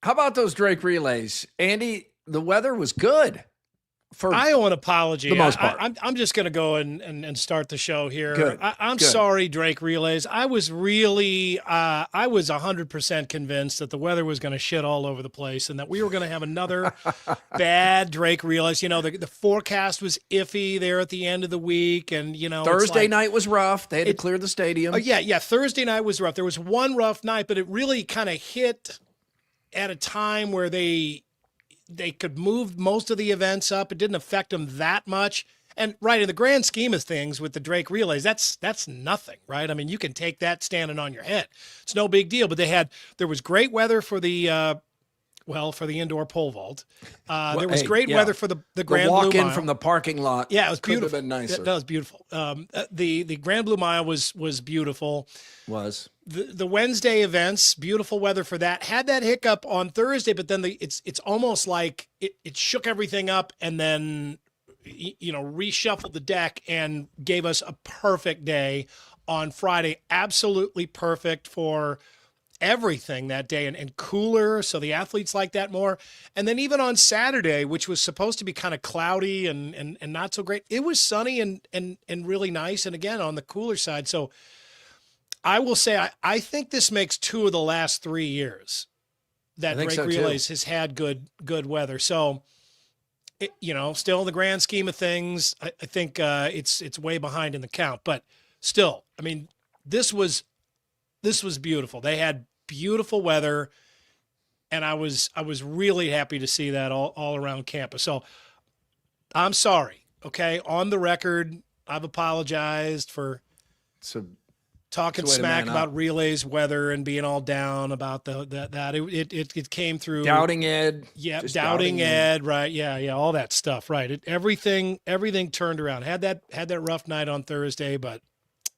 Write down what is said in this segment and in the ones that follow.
How about those Drake relays? Andy, the weather was good for I owe an apology. the most part. I'm just going to go and start the show here. Good. I'm Good. sorry, Drake Relays. I was really, I was 100% convinced that the weather was going to shit all over the place and that we were going to have another bad Drake Relays. You know, the forecast was iffy there at the end of the week. And, you know, Thursday night was rough. They had to clear the stadium. Yeah. Thursday night was rough. There was one rough night, but it really kind of hit at a time where they could move most of the events up. It didn't affect them that much. And right in the grand scheme of things with the Drake relays, that's nothing, right? I mean, you can take that standing on your head. It's no big deal. But there was great weather for the for the indoor pole vault. There was great weather for the Grand Blue Mile. Walk in from the parking lot. Yeah, it was beautiful. Could have been nicer. That was beautiful. The Grand Blue Mile was beautiful. Was. The Wednesday events, beautiful weather for that. Had that hiccup on Thursday, but then it's almost like it shook everything up and then reshuffled the deck and gave us a perfect day on Friday. Absolutely perfect for everything that day and cooler. So the athletes like that more. And then even on Saturday, which was supposed to be kind of cloudy and not so great, it was sunny and really nice. And again, on the cooler side. So I will say, I think this makes 2 of the last 3 years that Drake Relays has had good weather. So, still in the grand scheme of things, I think it's way behind in the count. But still, I mean, this was beautiful. They had beautiful weather, and I was really happy to see that all around campus. So I'm sorry. Okay, on the record, I've apologized for talking smack about relays weather and being all down about that. It came through doubting Ed. Yeah, doubting Ed, right? Yeah, all that stuff, right? Everything turned around. Had that rough night on Thursday, but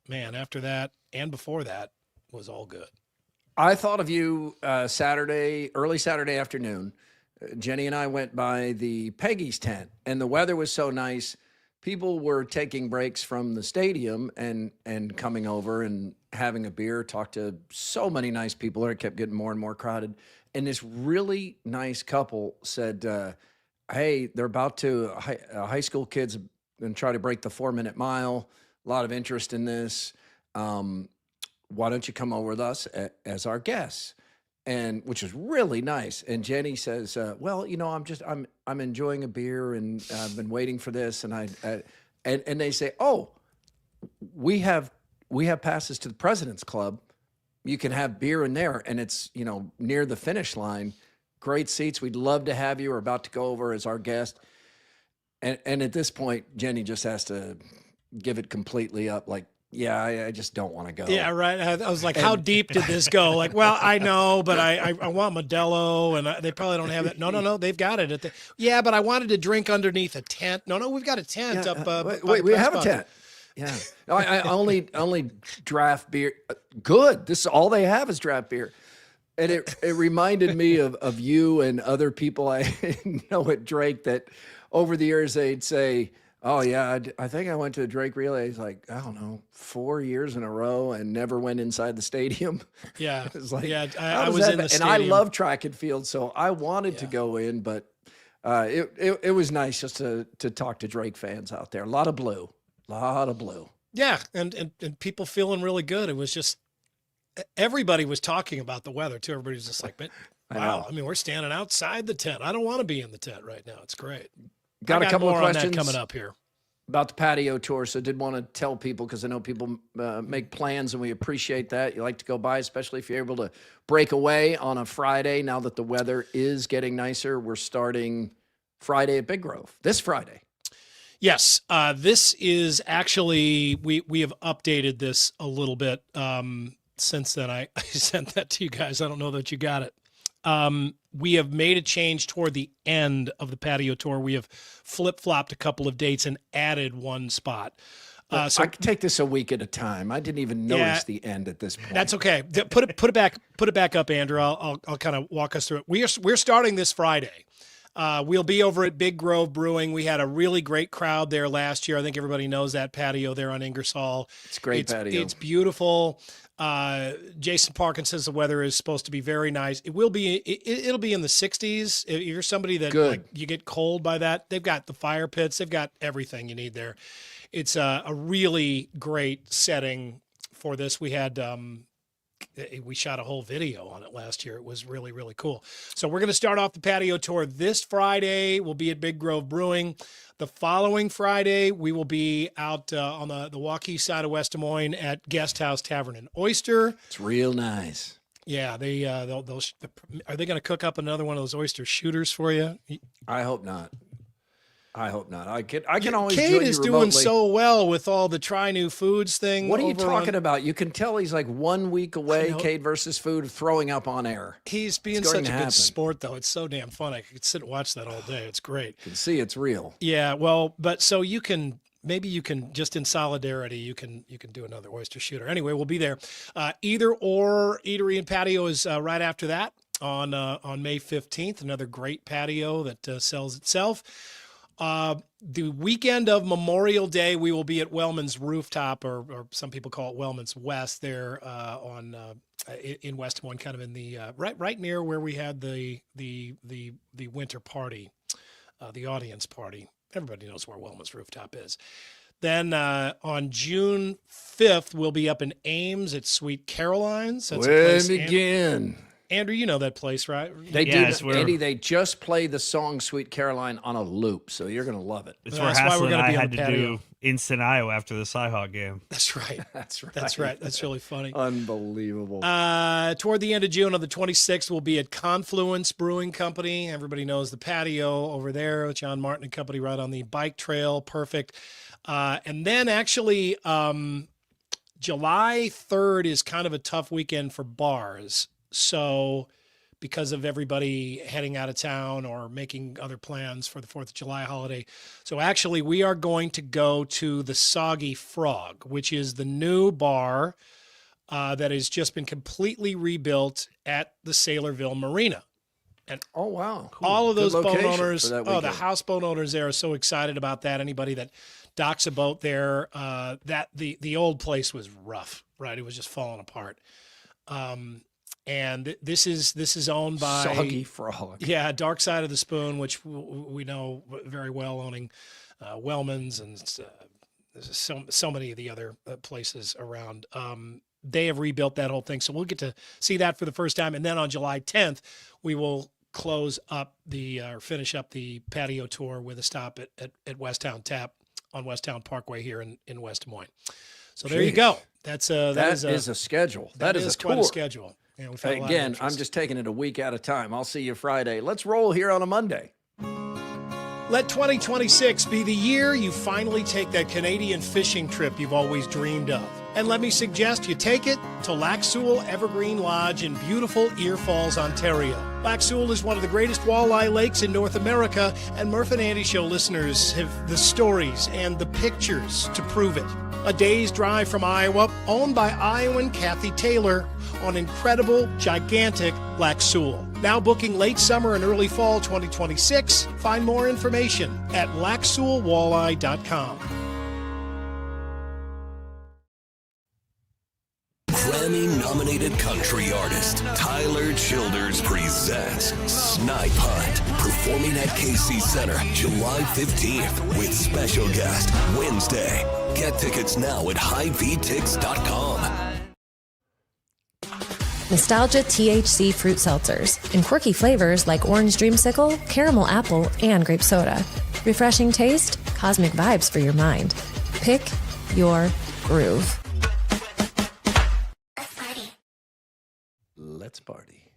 man, after that and before that was all good. I thought of you early Saturday afternoon. Jenny and I went by the Peggy's tent, and the weather was so nice. People were taking breaks from the stadium and coming over and having a beer, talked to so many nice people there. It kept getting more and more crowded. And this really nice couple said, hey, they're about to, high school kids and try to break the 4-minute mile. A lot of interest in this. Why don't you come over with us as our guests? And which was really nice. And Jenny says, well, I'm enjoying a beer and I've been waiting for this. And and they say, oh, we have passes to the President's Club. You can have beer in there. And it's, near the finish line. Great seats. We'd love to have you. We're about to go over as our guest. And at this point, Jenny just has to give it completely up. Like, yeah, I just don't want to go. Yeah, right. I was like, how deep did this go? Like, well, I know, but I want Modelo, and they probably don't have that. No, they've got it. Yeah, but I wanted to drink underneath a tent. No, we've got a tent up. We have a tent. Yeah, I only draft beer. Good. This is all they have is draft beer, and it reminded me of you and other people I know at Drake that over the years they'd say, oh, yeah, I think I went to a Drake Relays like, I don't know, 4 years in a row and never went inside the stadium. Yeah. It was like, I was in the stadium. And I love track and field, so I wanted to go in, but it was nice just to talk to Drake fans out there. A lot of blue. Yeah, and people feeling really good. It was just, everybody was talking about the weather, too. Everybody was just like, wow, I mean, we're standing outside the tent. I don't want to be in the tent right now. It's great. Got a couple of questions coming up here about the patio tour. So did want to tell people, because I know people make plans and we appreciate that. You like to go by, especially if you're able to break away on a Friday. Now that the weather is getting nicer, we're starting Friday at Big Grove this Friday. Yes. This is actually, we have updated this a little bit since then. I sent that to you guys. I don't know that you got it. We have made a change toward the end of the patio tour. We have flip-flopped a couple of dates and added one spot. So I can take this a week at a time. I didn't even notice the end at this point. That's okay. Put it back up, Andrew. I'll kind of walk us through it. We're starting this Friday. We'll be over at Big Grove Brewing. We had a really great crowd there last year. I think everybody knows that patio there on Ingersoll. It's a great patio. It's beautiful. Jason Parkin says the weather is supposed to be very nice. It'll be in the 60s. If you're somebody that like, you get cold by that, they've got the fire pits. They've got everything you need there. It's a really great setting for this. We had we shot a whole video on it last year. It was really, really cool. So we're going to start off the patio tour this Friday. We'll be at Big Grove Brewing. The following Friday, we will be out on the Hawkeyes side of West Des Moines at Guest House Tavern and Oyster. It's real nice. Yeah, are they going to cook up another one of those oyster shooters for you? I hope not. I can always Kate join you is remotely. doing so well with all the try new foods thing. What are you talking about? You can tell he's like 1 week away, Kate versus Food, throwing up on air. He's being such a good sport, though. It's so damn fun. I could sit and watch that all day. It's great. You can see it's real. Yeah, well, but so maybe you can just in solidarity, you can do another oyster shooter. Anyway, we'll be there. Either or Eatery and Patio is right after that on May 15th. Another great patio that sells itself. The weekend of Memorial Day, we will be at Wellman's Rooftop, or some people call it Wellman's West, there in West Des Moines, kind of in the right near where we had the winter party, the audience party. Everybody knows where Wellman's Rooftop is. Then on June 5th, we'll be up in Ames at Sweet Caroline's. That's a place. Again. Andrew, you know that place, right? They do. Andy, they just play the song Sweet Caroline on a loop, so you're going to love it. It's where Hassel and I had to do Instant Iowa after the Cyhawk game. That's right. That's right. That's right. That's really funny. Unbelievable. Toward the end of June, on the 26th, we'll be at Confluence Brewing Company. Everybody knows the patio over there. John Martin and Company right on the bike trail. Perfect. And then actually, July 3rd is kind of a tough weekend for bars. So because of everybody heading out of town or making other plans for the 4th of July holiday. So actually we are going to go to the Soggy Frog, which is the new bar that has just been completely rebuilt at the Saylorville Marina. And oh, wow. Cool. All of those boat owners, the houseboat owners there are so excited about that. Anybody that docks a boat there, that the old place was rough, right? It was just falling apart. And this is owned by Soggy Frog. Yeah, Dark Side of the Spoon, which we know very well, owning Wellman's and so many of the other places around. They have rebuilt that whole thing, so we'll get to see that for the first time. And then on July 10th, we will close up or finish up the patio tour with a stop at Westtown Tap on Westtown Parkway here in West Des Moines. So there you go. That is a schedule. That is quite a schedule. Yeah, again, I'm just taking it a week at a time. I'll see you Friday. Let's roll here on a Monday. Let 2026 be the year you finally take that Canadian fishing trip you've always dreamed of. And let me suggest you take it to Lac Seul Evergreen Lodge in beautiful Ear Falls, Ontario. Lac Seul is one of the greatest walleye lakes in North America, and Murph and Andy Show listeners have the stories and the pictures to prove it. A day's drive from Iowa, owned by Iowan Kathy Taylor, on incredible, gigantic Lac Seul. Now booking late summer and early fall 2026. Find more information at LacSeulWalleye.com. Grammy-nominated country artist Tyler Childers presents Snipe Hunt, performing at KC Center July 15th with special guest Wednesday. Get tickets now at HighVTix.com. Nostalgia THC fruit seltzers in quirky flavors like orange dreamsicle, caramel apple, and grape soda. Refreshing taste, cosmic vibes for your mind. Pick your groove. Let's party.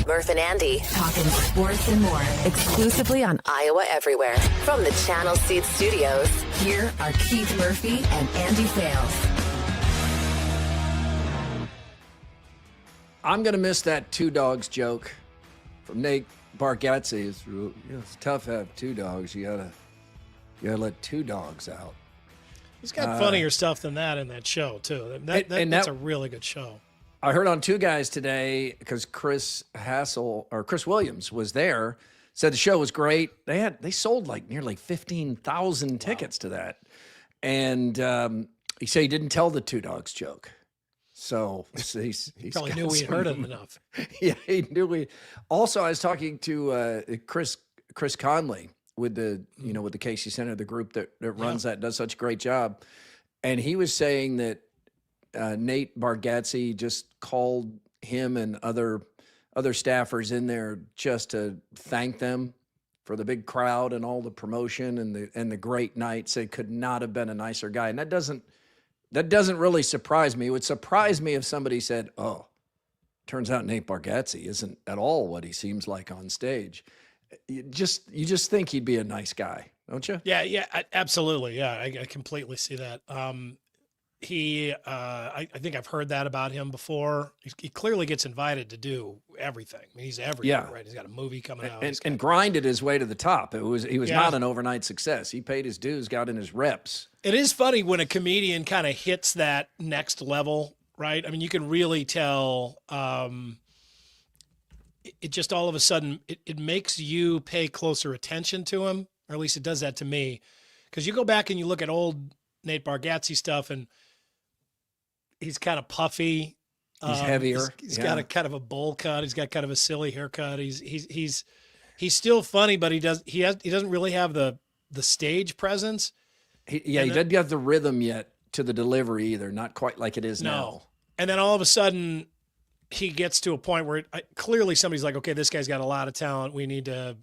Murph and Andy, talking sports and more, exclusively on Iowa Everywhere. From the Channel Seed Studios, here are Keith Murphy and Andy Sales. I'm going to miss that two dogs joke from Nate Bargatze. It's tough to have two dogs. You gotta let two dogs out. He's got funnier stuff than that in that show, too. That's a really good show. I heard on Two Guys today, because Chris Williams was there, Said the show was great. They sold like nearly 15,000 tickets to that. And he said he didn't tell the two dogs joke. So he's Probably got knew we had heard it enough. Yeah, he knew we. Also, I was talking to Chris Conley with the with the Casey Center, the group that runs that, does such a great job, and he was saying that Nate Bargatze just called him and other staffers in there just to thank them for the big crowd and all the promotion and the great night. Said could not have been a nicer guy, and that doesn't really surprise me. It would surprise me if somebody said, "Oh, turns out Nate Bargatze isn't at all what he seems like on stage." You just think he'd be a nice guy, don't you? Yeah, absolutely. Yeah, I completely see that. I think I've heard that about him before. He clearly gets invited to do everything. I mean, he's everywhere, right? He's got a movie coming out. And grinded his way to the top. He was not an overnight success. He paid his dues, got in his reps. It is funny when a comedian kind of hits that next level, right? I mean, you can really tell it just all of a sudden, it makes you pay closer attention to him, or at least it does that to me. Because you go back and you look at old Nate Bargatze stuff, and he's kind of puffy. He's heavier. He's got a kind of a bowl cut. He's got kind of a silly haircut. He's still funny, but he doesn't really have the stage presence. He doesn't have the rhythm yet to the delivery either. Not quite like it is now. And then all of a sudden, he gets to a point where clearly somebody's like, okay, this guy's got a lot of talent. We need to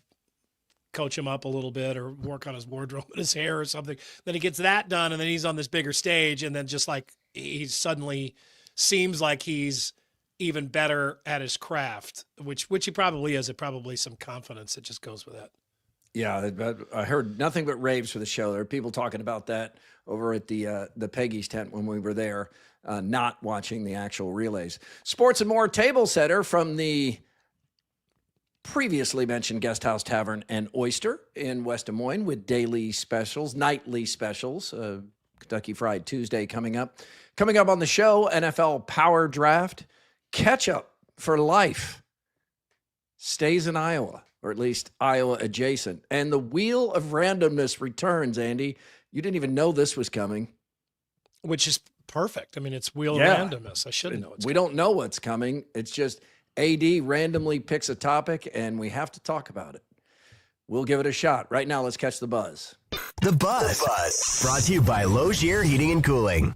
coach him up a little bit or work on his wardrobe and his hair or something. Then he gets that done, and then he's on this bigger stage, and then just like he suddenly seems like he's even better at his craft, which he probably is. It probably some confidence that just goes with that. Yeah, I heard nothing but raves for the show. There are people talking about that over at the Peggy's tent when we were there, not watching the actual relays. Sports and more table setter from the previously mentioned Guest House Tavern and Oyster in West Des Moines with daily specials, nightly specials. Kentucky Fried Tuesday coming up. Coming up on the show, NFL Power Draft. Ketchup for Life stays in Iowa, or at least Iowa adjacent. And the Wheel of Randomness returns, Andy. You didn't even know this was coming. Which is perfect. I mean, it's Wheel of Randomness. I should know. We don't know what's coming. It's just AD randomly picks a topic, and we have to talk about it. We'll give it a shot. Right now, let's catch the buzz. The Buzz. Brought to you by Logier Heating and Cooling.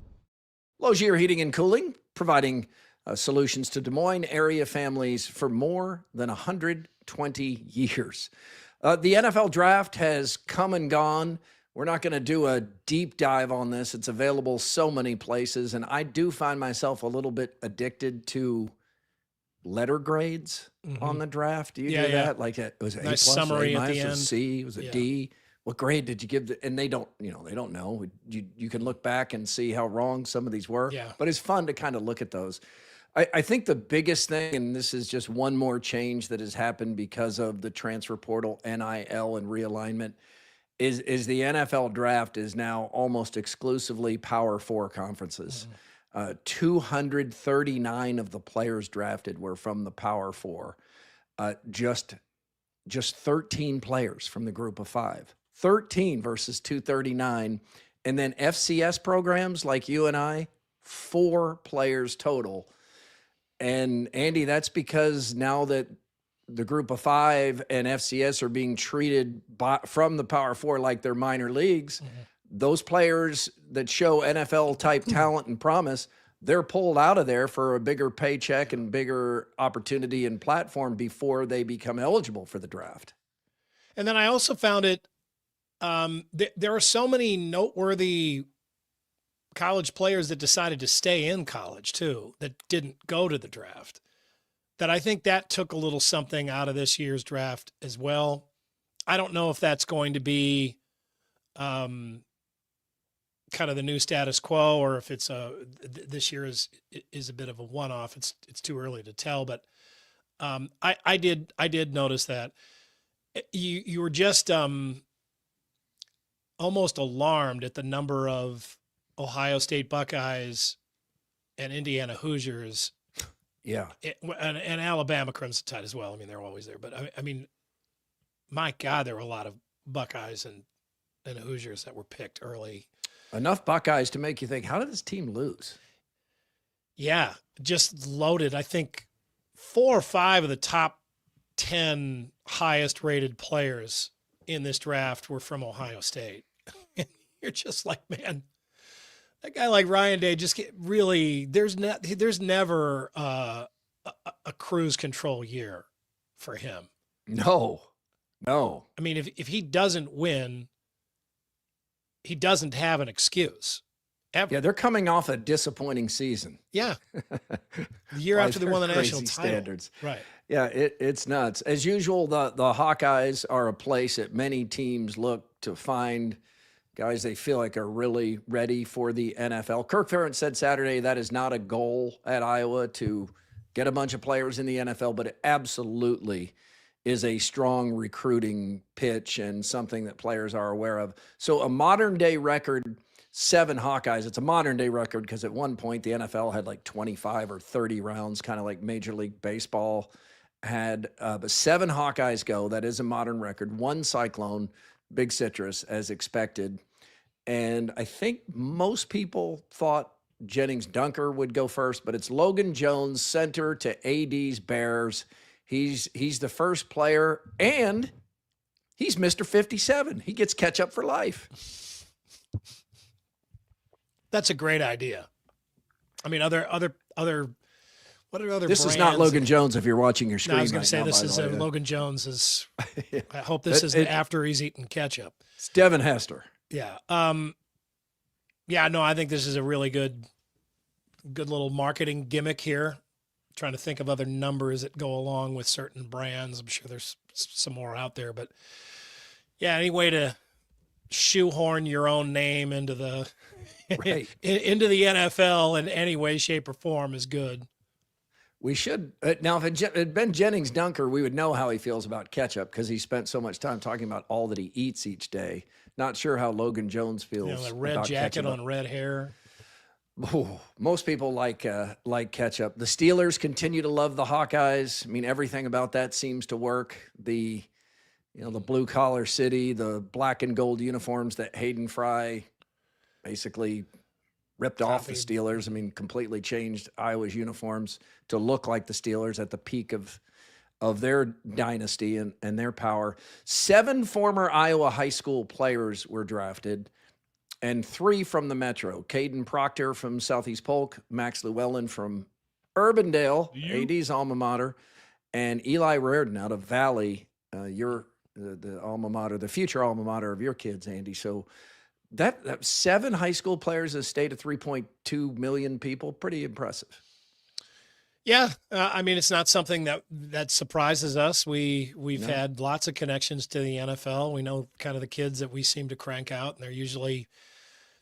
Logier Heating and Cooling, providing solutions to Des Moines area families for more than 120 years. The NFL Draft has come and gone. We're not going to do a deep dive on this. It's available so many places, and I do find myself a little bit addicted to letter grades on the draft. Do you do that? Like it was an nice A+, summary A-, at the was end. C, was a D. What grade did you give? And they don't know. You can look back and see how wrong some of these were. Yeah. But it's fun to kind of look at those. I think the biggest thing, and this is just one more change that has happened because of the transfer portal, NIL, and realignment, is the NFL draft is now almost exclusively Power 4 conferences. 239 of the players drafted were from the Power 4. Just 13 players from the group of 5. 13 versus 239. And then FCS programs like you and I, 4 players total. And Andy, that's because now that the group of 5 and FCS are being treated from the Power 4 like they're minor leagues, those players that show NFL-type talent and promise, they're pulled out of there for a bigger paycheck and bigger opportunity and platform before they become eligible for the draft. And then I also found it, there are so many noteworthy college players that decided to stay in college too, that didn't go to the draft, that I think that took a little something out of this year's draft as well. I don't know if that's going to be kind of the new status quo, or if it's this year is a bit of a one-off. It's too early to tell, but I did notice that you were just almost alarmed at the number of Ohio State Buckeyes and Indiana Hoosiers. Yeah. And Alabama Crimson Tide as well. I mean, they're always there, but I mean, my God, there were a lot of Buckeyes and Hoosiers that were picked early. Enough Buckeyes to make you think, how did this team lose? Yeah, just loaded. I think 4 or 5 of the top 10 highest rated players in this draft were from Ohio State. You're just like, man, that guy like Ryan Day just there's never a cruise control year for him. No. I mean, if he doesn't win, he doesn't have an excuse. Ever. Yeah, they're coming off a disappointing season. Yeah. The year after they won the national title. Standards. Right. Yeah, it's nuts. As usual, the Hawkeyes are a place that many teams look to find guys they feel like are really ready for the NFL. Kirk Ferentz said Saturday that is not a goal at Iowa to get a bunch of players in the NFL, but it absolutely is a strong recruiting pitch and something that players are aware of. So a modern day record, 7 Hawkeyes. It's a modern day record because at one point the NFL had like 25 or 30 rounds, kind of like Major League Baseball had. But 7 Hawkeyes go. That is a modern record. 1 Cyclone, Big Citrus, as expected. And I think most people thought Jennings Dunker would go first, but it's Logan Jones, center to AD's Bears. He's the first player, and he's Mr. 57. He gets Ketchup for Life. That's a great idea. I mean, other what are other This brands? is not Logan Jones if you're watching your screen. No, I was going right to say now, this by is the way. Logan Jones is. Yeah. I hope this isn't after he's eaten ketchup. It's Devin Hester. Yeah. Yeah. No, I think this is a really good little marketing gimmick here. Trying to think of other numbers that go along with certain brands. I'm sure there's some more out there, but yeah, any way to shoehorn your own name into the Right. into the NFL in any way, shape, or form is good. We should now. If it had been Jennings Dunker, we would know how he feels about ketchup because he spent so much time talking about all that he eats each day. Not sure how Logan Jones feels. You know, the red about jacket ketchup. on red hair. Oh, most people like ketchup. The Steelers continue to love the Hawkeyes. I mean, everything about that seems to work. The blue collar city, the black and gold uniforms that Hayden Fry basically ripped off the Steelers. I mean, completely changed Iowa's uniforms to look like the Steelers at the peak of their dynasty and their power. 7 former Iowa high school players were drafted, and 3 from the Metro. Caden Proctor from Southeast Polk, Max Llewellyn from Urbandale, AD's alma mater, and Eli Reardon out of Valley, the alma mater, the future alma mater of your kids, Andy. So that 7 high school players in a state of 3.2 million people, pretty impressive. Yeah, I mean, it's not something that surprises us. We've had lots of connections to the NFL. We know kind of the kids that we seem to crank out, and they're usually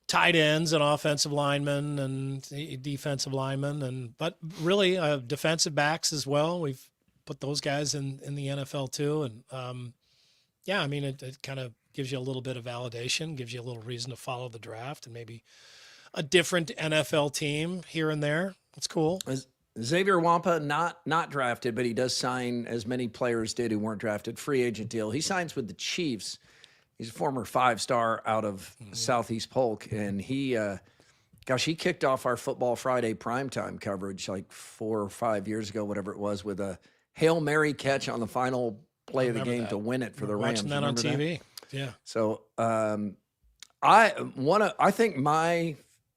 tight ends and offensive linemen and defensive linemen, but really defensive backs as well. We've put those guys in the NFL too, and yeah, I mean, it kind of gives you a little bit of validation, gives you a little reason to follow the draft, and maybe a different NFL team here and there. It's cool. Xavier Wampa not drafted, but he does sign, as many players did who weren't drafted, free agent deal. He signs with the Chiefs. He's a former 5-star out of Southeast Polk, and he kicked off our Football Friday primetime coverage like 4 or 5 years ago, whatever it was, with a Hail Mary catch on the final play of the game to win it for the Rams. Watching that on TV. That? Yeah. So I think my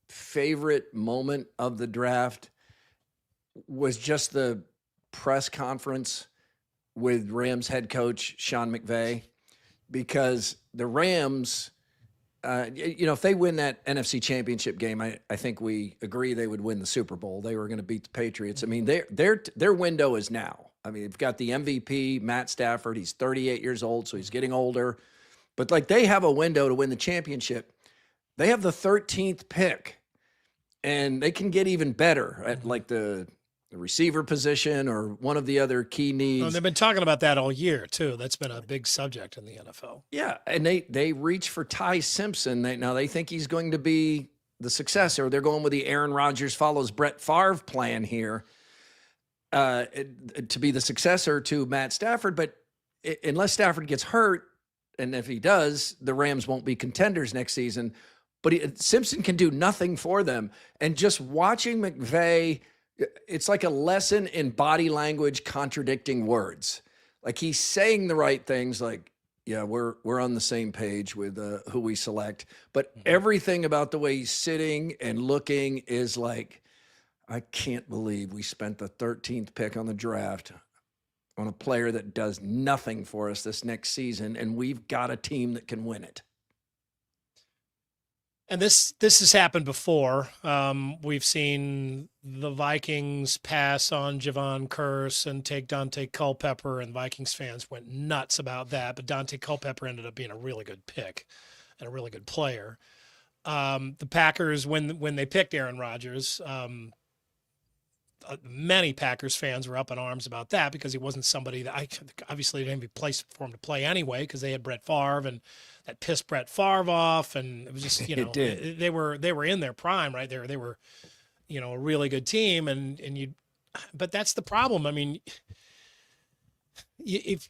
favorite moment of the draft was just the press conference with Rams head coach Sean McVay, because the Rams, if they win that NFC Championship game, I think we agree they would win the Super Bowl. They were going to beat the Patriots. I mean, their window is now. I mean, they've got the MVP, Matt Stafford. He's 38 years old, so he's getting older. But like, they have a window to win the championship. They have the 13th pick, and they can get even better at like the receiver position or one of the other key needs. And they've been talking about that all year too. That's been a big subject in the NFL. Yeah, and they reach for Ty Simpson. They think he's going to be the successor. They're going with the Aaron Rodgers follows Brett Favre plan here to be the successor to Matt Stafford. But unless Stafford gets hurt, and if he does, the Rams won't be contenders next season. But Simpson can do nothing for them. And just watching McVay, it's like a lesson in body language contradicting words. Like he's saying the right things, like, yeah, we're on the same page with who we select. But everything about the way he's sitting and looking is like, I can't believe we spent the 13th pick on the draft on a player that does nothing for us this next season, and we've got a team that can win it. And this has happened before. We've seen the Vikings pass on Javon Curse and take Dante Culpepper, and Vikings fans went nuts about that. But Dante Culpepper ended up being a really good pick and a really good player. The Packers, when they picked Aaron Rodgers, many Packers fans were up in arms about that because he wasn't somebody that obviously didn't have a place for him to play anyway because they had Brett Favre, and that pissed Brett Favre off, and it was just, you know, they were in their prime right there. They were, you know, a really good team, but that's the problem. I mean, if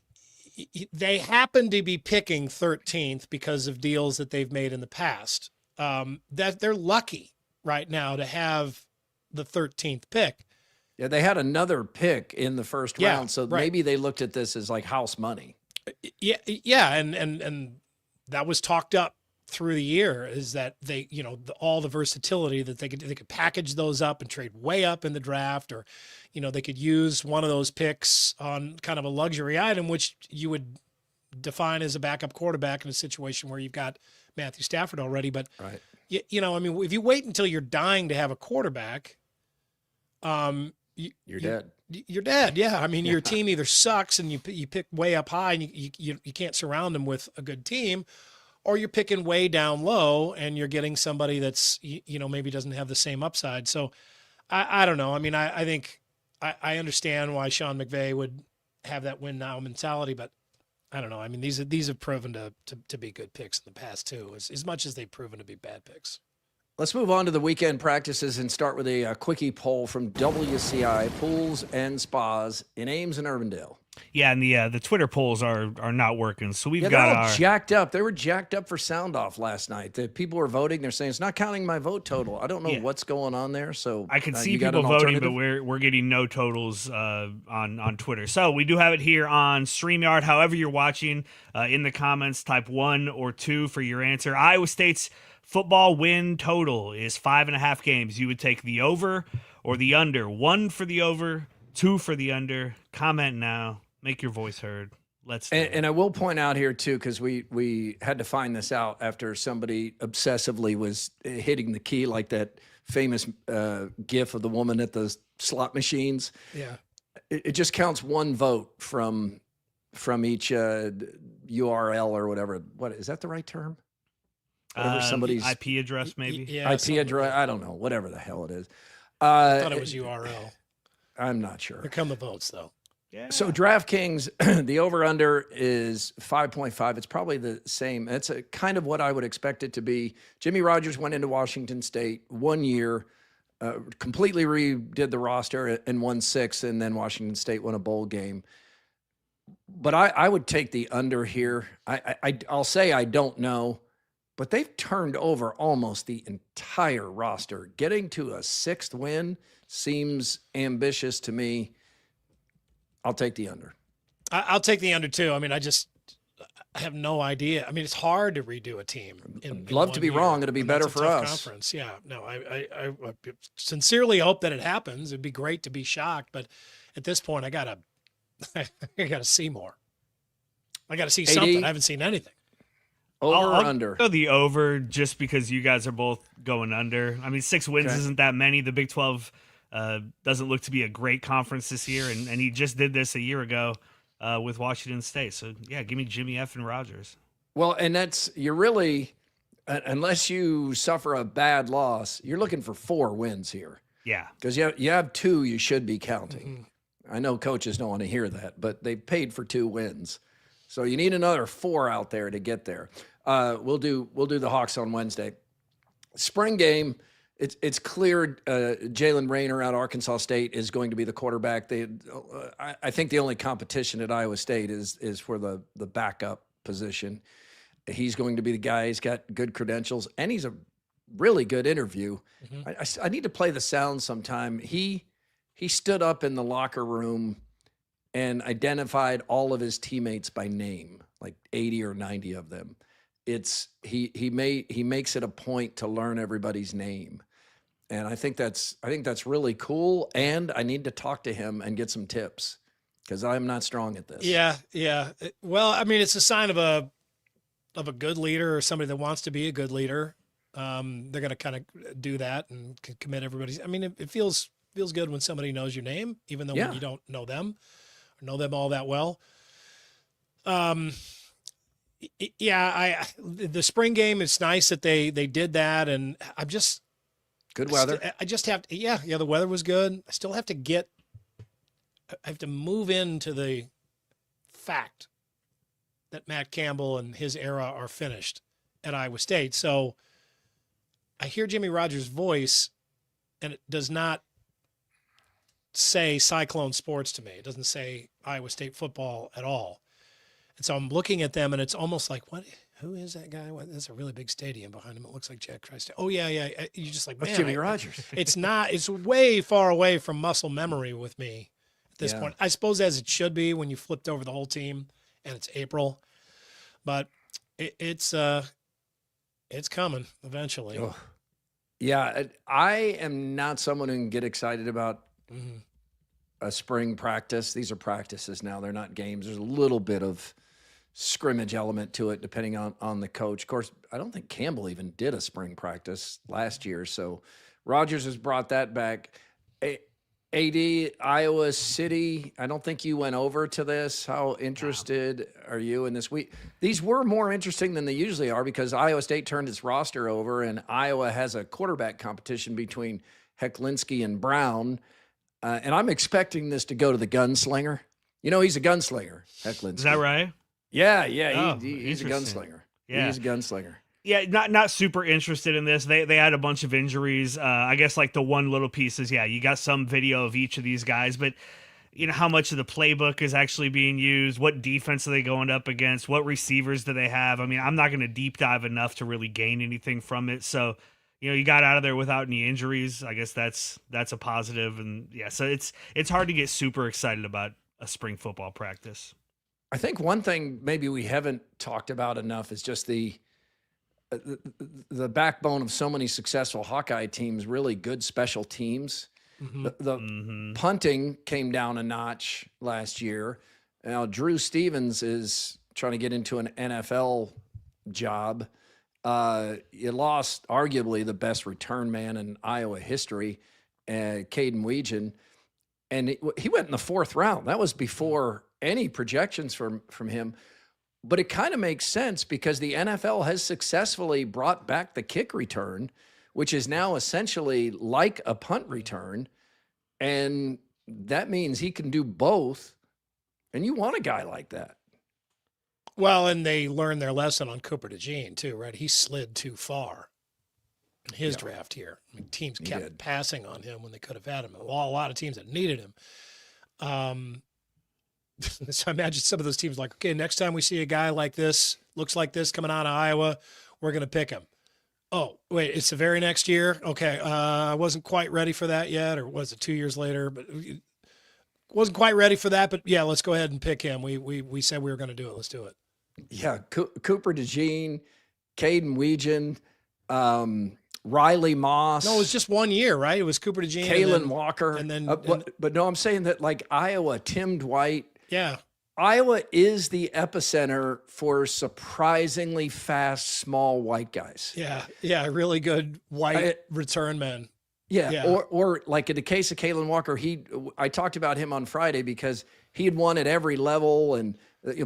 they happen to be picking 13th because of deals that they've made in the past, that they're lucky right now to have the 13th pick. Yeah, they had another pick in the first round, so right. maybe they looked at this as like house money. Yeah, and that was talked up through the year, is that they, you know, all the versatility that they could package those up and trade way up in the draft, or, you know, they could use one of those picks on kind of a luxury item, which you would define as a backup quarterback in a situation where you've got Matthew Stafford already. But right. You know, I mean, if you wait until you're dying to have a quarterback, you're dead. You're dead. Yeah. I mean, your team either sucks and you pick way up high and you can't surround them with a good team, or you're picking way down low and you're getting somebody that's, you know, maybe doesn't have the same upside. So I don't know. I mean, I think I understand why Sean McVay would have that win now mentality, but I don't know. I mean, these have proven to be good picks in the past too, as much as they've proven to be bad picks. Let's move on to the weekend practices and start with a Quickie poll from WCI Pools and Spas in Ames and Urbandale. Yeah, and the Twitter polls are not working. So we've they're got all our jacked up. They were jacked up for sound off last night. The people were voting. They're saying it's not counting my vote total. I don't know what's going on there. So I can see people voting, but we're getting no totals on Twitter. So we do have it here on StreamYard. However you're watching, in the comments, type 1 or 2 for your answer. Iowa State's football win total is 5.5 games. You would take the over or the under. 1 for the over, 2 for the under. Comment now. Make your voice heard. And I will point out here too, because we had to find this out after somebody obsessively was hitting the key, like that famous gif of the woman at the slot machines. Yeah, it just counts 1 vote from each URL or whatever. What is that the right term? Whatever somebody's IP address, maybe. Yeah, IP address. I don't know. Whatever the hell it is. I thought it was URL. I'm not sure. Here come the votes, though. Yeah. So DraftKings, the over-under is 5.5. It's probably the same. It's kind of what I would expect it to be. Jimmy Rogers went into Washington State 1 year, completely redid the roster and won 6, and then Washington State won a bowl game. But I would take the under here. I'll say I don't know, but they've turned over almost the entire roster. Getting to a 6th win seems ambitious to me. I'll take the under. I'll take the under too. I mean, I have no idea. I mean, it's hard to redo a team. I'd love to be wrong. It'll be better for us. Conference. Yeah. No, I sincerely hope that it happens. It'd be great to be shocked, but at this point, I gotta see more. I gotta see something. I haven't seen anything. Over or under? I'll go the over just because you guys are both going under. I mean, 6 wins isn't that many. The Big 12 doesn't look to be a great conference this year, and he just did this a year ago with Washington State. So, yeah, give me Jimmy F. and Rogers. Well, and you're really, unless you suffer a bad loss, you're looking for 4 wins here. Yeah. Because you have 2 you should be counting. Mm-hmm. I know coaches don't want to hear that, but they paid for 2 wins. So you need another 4 out there to get there. We'll do the Hawks on Wednesday. Spring game It's clear Jalen Rayner out of Arkansas State is going to be the quarterback. I think the only competition at Iowa State is for the backup position. He's going to be the guy. He's got good credentials, and he's a really good interview. I need to play the sound sometime. He stood up in the locker room and identified all of his teammates by name, like 80 or 90 of them. He makes it a point to learn everybody's name. And I think that's really cool. And I need to talk to him and get some tips because I'm not strong at this. Yeah. Well, I mean, it's a sign of a good leader or somebody that wants to be a good leader. They're going to kind of do that and commit everybody's. I mean, it feels good when somebody knows your name, even though when you don't know them or know them all that well. The spring game, it's nice that they did that, and I'm just. Good weather. I just have to, the weather was good. I still have to I have to move into the fact that Matt Campbell and his era are finished at Iowa State. So I hear Jimmy Rogers' voice, and it does not say Cyclone sports to me. It doesn't say Iowa State football at all. And so I'm looking at them, and it's almost like, what? Who is that guy? There's a really big stadium behind him. It looks like Jack Christ. Oh, yeah. You're just like, man. That's Jimmy Rogers. It's way far away from muscle memory with me at this point. I suppose as it should be when you flipped over the whole team and it's April. But it's coming eventually. Oh. Yeah, I am not someone who can get excited about a spring practice. These are practices now. They're not games. There's a little bit of scrimmage element to it depending on the coach. Of course, I don't think Campbell even did a spring practice last year, so Rogers has brought that back. AD, Iowa City, I don't think you went over to this. How interested are you in this week? These were more interesting than they usually are because Iowa State turned its roster over, and Iowa has a quarterback competition between Hecklinski and Brown, and I'm expecting this to go to the gunslinger. You know, he's a gunslinger, Hecklinski. Is that right? Yeah, Oh, he's a gunslinger. Yeah. He's a gunslinger. Yeah, not super interested in this. They had a bunch of injuries. I guess like the one little piece is, you got some video of each of these guys, but how much of the playbook is actually being used? What defense are they going up against? What receivers do they have? I mean, I'm not going to deep dive enough to really gain anything from it. So, you got out of there without any injuries. I guess that's a positive. And so it's hard to get super excited about a spring football practice. I think one thing maybe we haven't talked about enough is just the backbone of so many successful Hawkeye teams, really good special teams. The punting came down a notch last year. Now, Drew Stevens is trying to get into an NFL job. You lost arguably the best return man in Iowa history, Caden Weegan, and he went in the 4th round. That was before any projections from him. But it kind of makes sense because the NFL has successfully brought back the kick return, which is now essentially like a punt return. And that means he can do both. And you want a guy like that. Well, and they learned their lesson on Cooper DeJean too, right? He slid too far in his draft here. I mean, teams kept passing on him when they could have had him. Well, a lot of teams that needed him. So I imagine some of those teams like, okay, next time we see a guy like this, looks like this coming out of Iowa, we're going to pick him. Oh, wait, it's the very next year? Okay, I wasn't quite ready for that yet, or was it 2 years later? But wasn't quite ready for that, but yeah, let's go ahead and pick him. We said we were going to do it. Let's do it. Yeah, Cooper DeJean, Caden Weegan, Riley Moss. No, it was just 1 year, right? It was Cooper DeJean, Kalen Walker. And then but no, I'm saying that like Iowa, Tim Dwight. Yeah. Iowa is the epicenter for surprisingly fast, small white guys. Yeah, really good white return men. Yeah. Or like in the case of Kalen Walker, I talked about him on Friday because he had won at every level and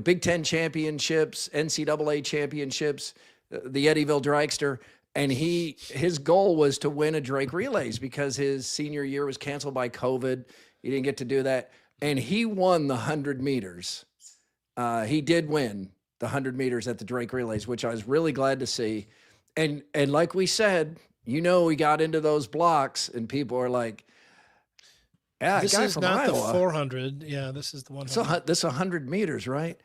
Big Ten championships, NCAA championships, the Eddyville Dragster. And his goal was to win a Drake Relays because his senior year was canceled by COVID. He didn't get to do that. And he won the 100 meters. He did win the 100 meters at the Drake Relays, which I was really glad to see. And like we said, he got into those blocks, and people are like, "Yeah, This a guy is from not Iowa. the 400. Yeah, this is the 100. This 100 meters, right?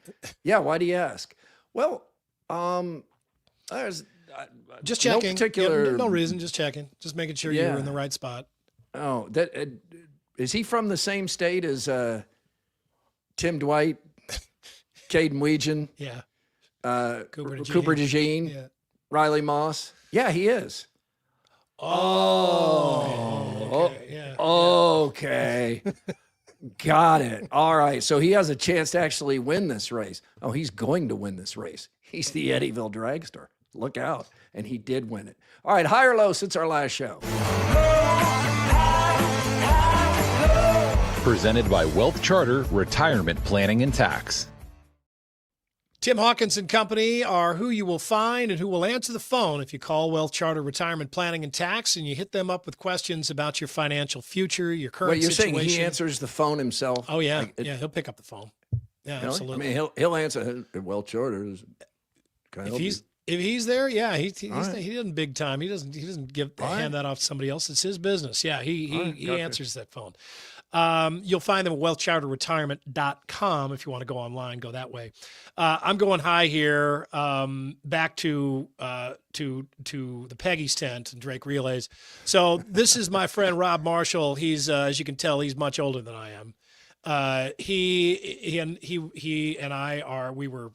Yeah. Why do you ask? Well, there's Just checking. No particular. No reason. Just checking. Just making sure you Yeah. were in the right spot. Oh, is he from the same state as Tim Dwight, Caden Weegan, Yeah. Cooper DeJean, Yeah. Riley Moss? Yeah, he is. Oh. Okay. Yeah. Okay. Got it. All right. So he has a chance to actually win this race. Oh, he's going to win this race. He's the Eddyville dragster. Look out. And he did win it. All right. High or low since our last show? Presented by Wealth Charter Retirement Planning and Tax. Tim Hawkins and Company are who you will find and who will answer the phone if you call Wealth Charter Retirement Planning and Tax and you hit them up with questions about your financial future, your current Wait, you're situation. saying he answers the phone himself? Oh, yeah. Like, Yeah, he'll pick up the phone. Yeah, really? absolutely. I mean, he'll answer. Well, Charter. If he's there, yeah, he right. doesn't big time. He doesn't hand right. that off to somebody else. It's his business. Yeah, he Gotcha. answers that phone. You'll find them at wealthcharterretirement.com if you want to go online, go that way. I'm going high here, back to the Peggy's tent and Drake Relays. So this is my friend Rob Marshall. He's as you can tell, he's much older than I am. He and I are we were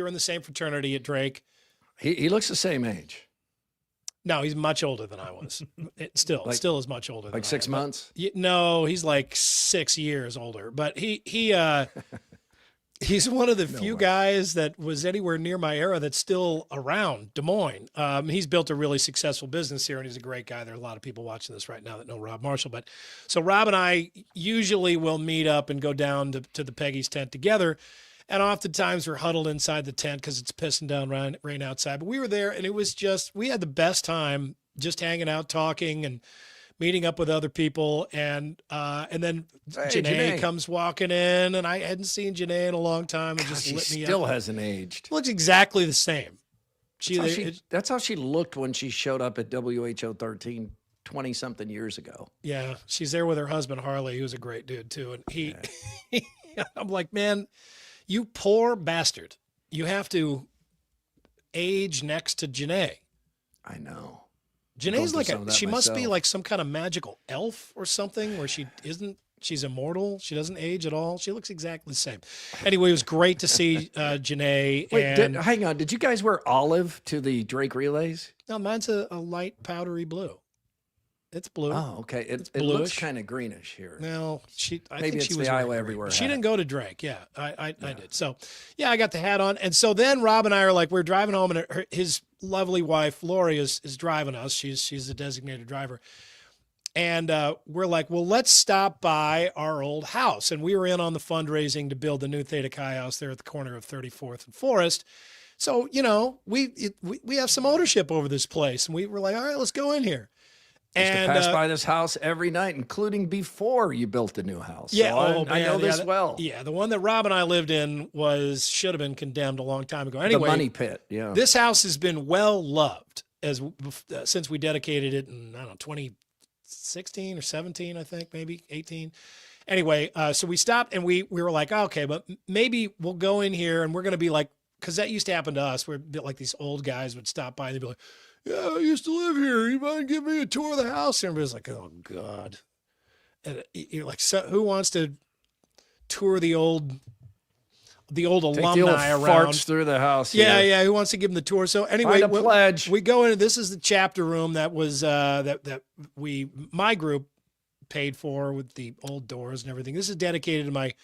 in the same fraternity at Drake. He looks the same age. No, he's much older than I was. Still is much older. Like than 6 I am. months? No, he's like 6 years older. But he's one of the few guys that was anywhere near my era that's still around. Des Moines. He's built a really successful business here, and he's a great guy. There are a lot of people watching this right now that know Rob Marshall. But so Rob and I usually will meet up and go down to the Peggy's tent together. And oftentimes we're huddled inside the tent because it's pissing down rain outside. But we were there, and it was we had the best time just hanging out, talking, and meeting up with other people. And then Janae comes walking in, and I hadn't seen Janae in a long time, and just She lit me still up. hasn't aged. Looks exactly the same. That's how she looked when she showed up at WHO 13 20-something years ago. Yeah, she's there with her husband, Harley, who's a great dude, too. And I'm like, man, you poor bastard. You have to age next to Janae. I know. Janae's like she must be myself. like some kind of magical elf or something where she's immortal. She doesn't age at all. She looks exactly the same. Anyway, it was great to see Janae. Wait, hang on. Did you guys wear olive to the Drake Relays? No, mine's a light powdery blue. It's blue. Oh, okay. It looks bluish. kind of greenish here. No, I Maybe think it's she the was Iowa wearing Everywhere green. She hat. didn't go to Drake. Yeah, I did. So, yeah, I got the hat on. And so then Rob and I are like, we're driving home, and his lovely wife, Lori, is driving us. She's the designated driver. And we're like, well, let's stop by our old house. And we were in on the fundraising to build the new Theta Chi house there at the corner of 34th and Forest. So, we have some ownership over this place. And we were like, all right, let's go in here. Used to pass by this house every night, including before you built the new house. Yeah, So I know this well. Yeah, the one that Rob and I lived in should have been condemned a long time ago. Anyway, the money pit. Yeah, this house has been well loved since we dedicated it in 2016 or 17, I think, maybe 18. Anyway, so we stopped and we were like, okay, but maybe we'll go in here and we're going to be like, because that used to happen to us, where like these old guys would stop by and they'd be like, yeah, I used to live here. You mind giving me a tour of the house? And everybody's like, oh, God. And you're like, so who wants to tour the old alumni around? Farts through the house. Yeah, here. yeah. Who wants to give them the tour? So anyway, Find a pledge. We go in. This is the chapter room that was my group paid for with the old doors and everything. This is dedicated to my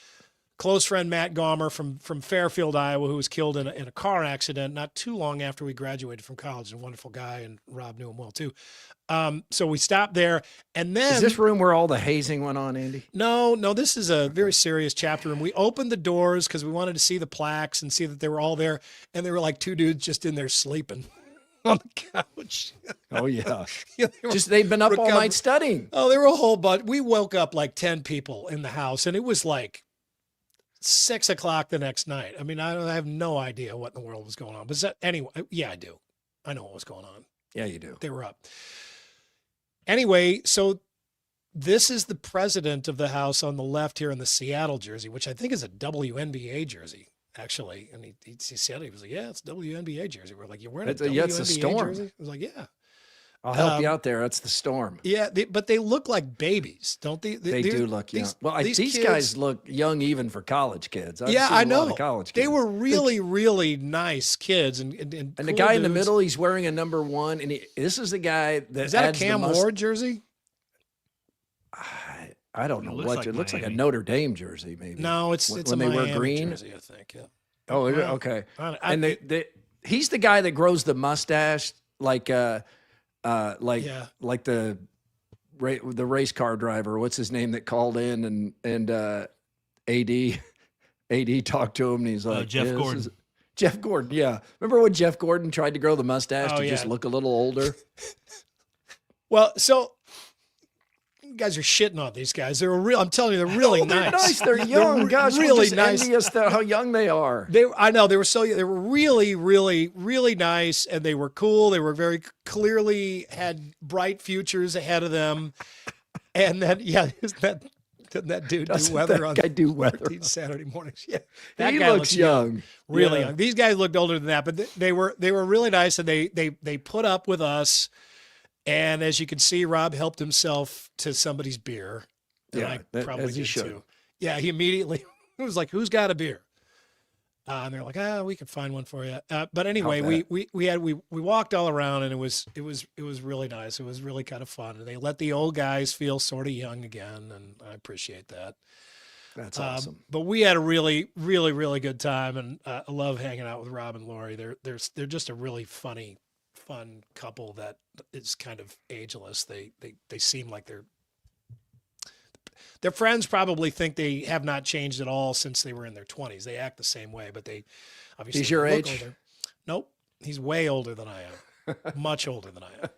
close friend Matt Gomer from Fairfield, Iowa, who was killed in a car accident not too long after we graduated from college. A wonderful guy, and Rob knew him well too. So we stopped there, and then Is this room where all the hazing went on, Andy? No, this is a very serious chapter room. We opened the doors because we wanted to see the plaques and see that they were all there, and there were like two dudes just in there sleeping on the couch. Oh yeah, Yeah, they've been up all night studying. Oh, there were a whole bunch. We woke up like 10 people in the house, and it was like 6 o'clock the next night. I mean, I have no idea what in the world was going on. But anyway, yeah, I do. I know what was going on. Yeah, you do. They were up. Anyway, so this is the president of the house on the left here in the Seattle jersey, which I think is a WNBA jersey, actually. And he said, he was like, yeah, it's WNBA jersey. We're like, you're wearing a WNBA it's a Storm jersey? I was like, yeah. I'll help you out there. That's the Storm. Yeah, but they look like babies, don't they? They do look young. These kids, guys look young even for college kids. I've seen I know. A lot of college kids. They were really, really nice kids. And the cool guy in the dudes. middle, he's wearing a number 1. And this is the guy that Is that a adds Cam Ward jersey? I don't know what. It looks like a Notre Dame jersey, maybe. No, it's when a they Miami wear green jersey, I think. Yeah. Oh, okay. And he's the guy that grows the mustache like the race car driver. What's his name that called in and AD talked to him and he's like, Jeff Gordon. Jeff Gordon, yeah. Remember when Jeff Gordon tried to grow the mustache to just look a little older? Well, so you guys are shitting on these guys. I'm telling you, they're really They're nice. They're young. Gosh, really we're just nice. envious how young they are. I know they were really, really, really nice, and they were cool. They were very clearly had bright futures ahead of them. And then, doesn't that dude do weather on 13 Saturday mornings? Yeah, that he guy looks young, really young. These guys looked older than that, but they were really nice, and they put up with us. And as you can see, Rob helped himself to somebody's beer. Yeah, probably as he did should. too. Yeah, he immediately was like, "Who's got a beer?" And they're like, we can find one for you. But anyway, we walked all around, and it was really nice. It was really kind of fun, and they let the old guys feel sort of young again, and I appreciate that. That's awesome. But we had a really, really, really good time, and I love hanging out with Rob and Lori. They're just a really fun couple that is kind of ageless. They seem like their friends probably think they have not changed at all since they were in their 20s. They act the same way, but they obviously He's your look age? older. Nope. He's way older than I am. Much older than I am.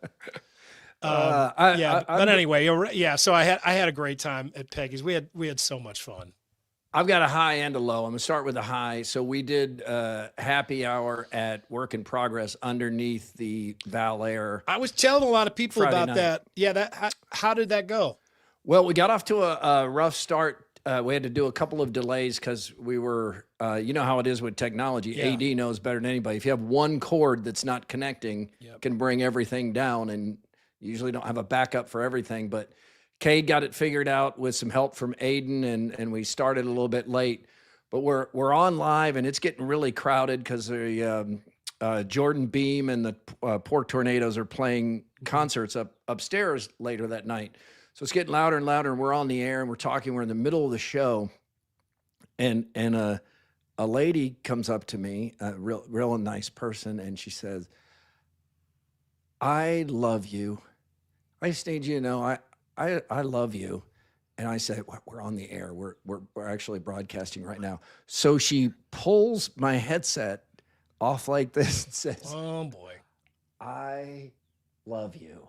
But anyway, so I had a great time at Peggy's. We had so much fun. I've got a high and a low. I'm going to start with a high. So we did happy hour at Work in Progress underneath the Val Air. I was telling a lot of people Friday about night. that. Yeah, how did that go? Well, we got off to a rough start. We had to do a couple of delays because we were, you know how it is with technology. Yeah. AD knows better than anybody. If you have one cord that's not connecting, Yep. can bring everything down, and you usually don't have a backup for everything. But Cade got it figured out with some help from Aiden, and we started a little bit late. But we're on live, and it's getting really crowded because the Jordan Beam and the Pork Tornadoes are playing concerts upstairs later that night. So it's getting louder and louder, and we're on the air, and we're talking. We're in the middle of the show, and a lady comes up to me, a real nice person, and she says, "I love you. I just need you to know I love you." And I said, "We're on the air. We're actually broadcasting right now." So she pulls my headset off like this and says, Oh boy. "I love you."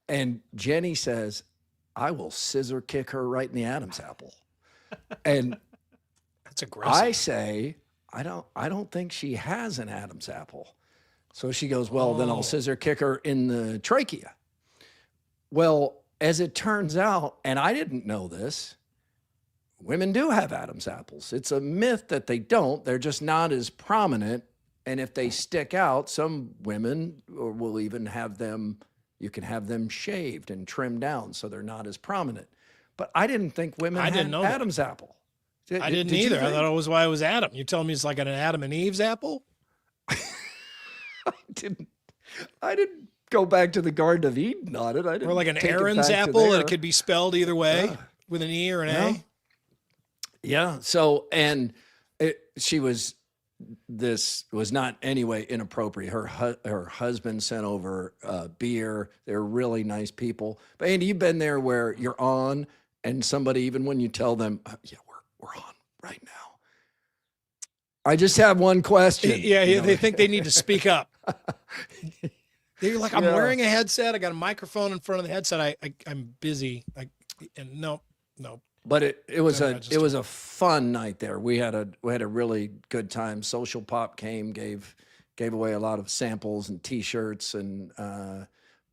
And Jenny says, "I will scissor kick her right in the Adam's apple." And That's aggressive. I say, I don't think she has an Adam's apple. So she goes, "Well, then I'll scissor kick her in the trachea." Well, as it turns out, and I didn't know this, women do have Adam's apples. It's a myth that they don't. They're just not as prominent. And if they stick out, some women will even have them, you can have them shaved and trimmed down so they're not as prominent. But I didn't think women had didn't know that. Adam's apple. I didn't Did you either. I think? thought it was why it was Adam. You're telling me it's like an Adam and Eve's apple? I didn't go back to the Garden of Eden on it. I didn't Or like an take it Aaron's back to apple, and there. it could be spelled either way with an E or an A? Yeah. So, and this was not anyway inappropriate. Her husband sent over beer. They're really nice people. But Andy, you've been there where you're on, and somebody, even when you tell them, "Yeah, we're on right now." I just have one question. Yeah, You know? they think they need to speak up. They're like, I'm Yeah. wearing a headset. I got a microphone in front of the headset. I'm busy. And no. But it was Don't a register. fun night there. We had a really good time. Social Pop came, gave gave away a lot of samples and T-shirts and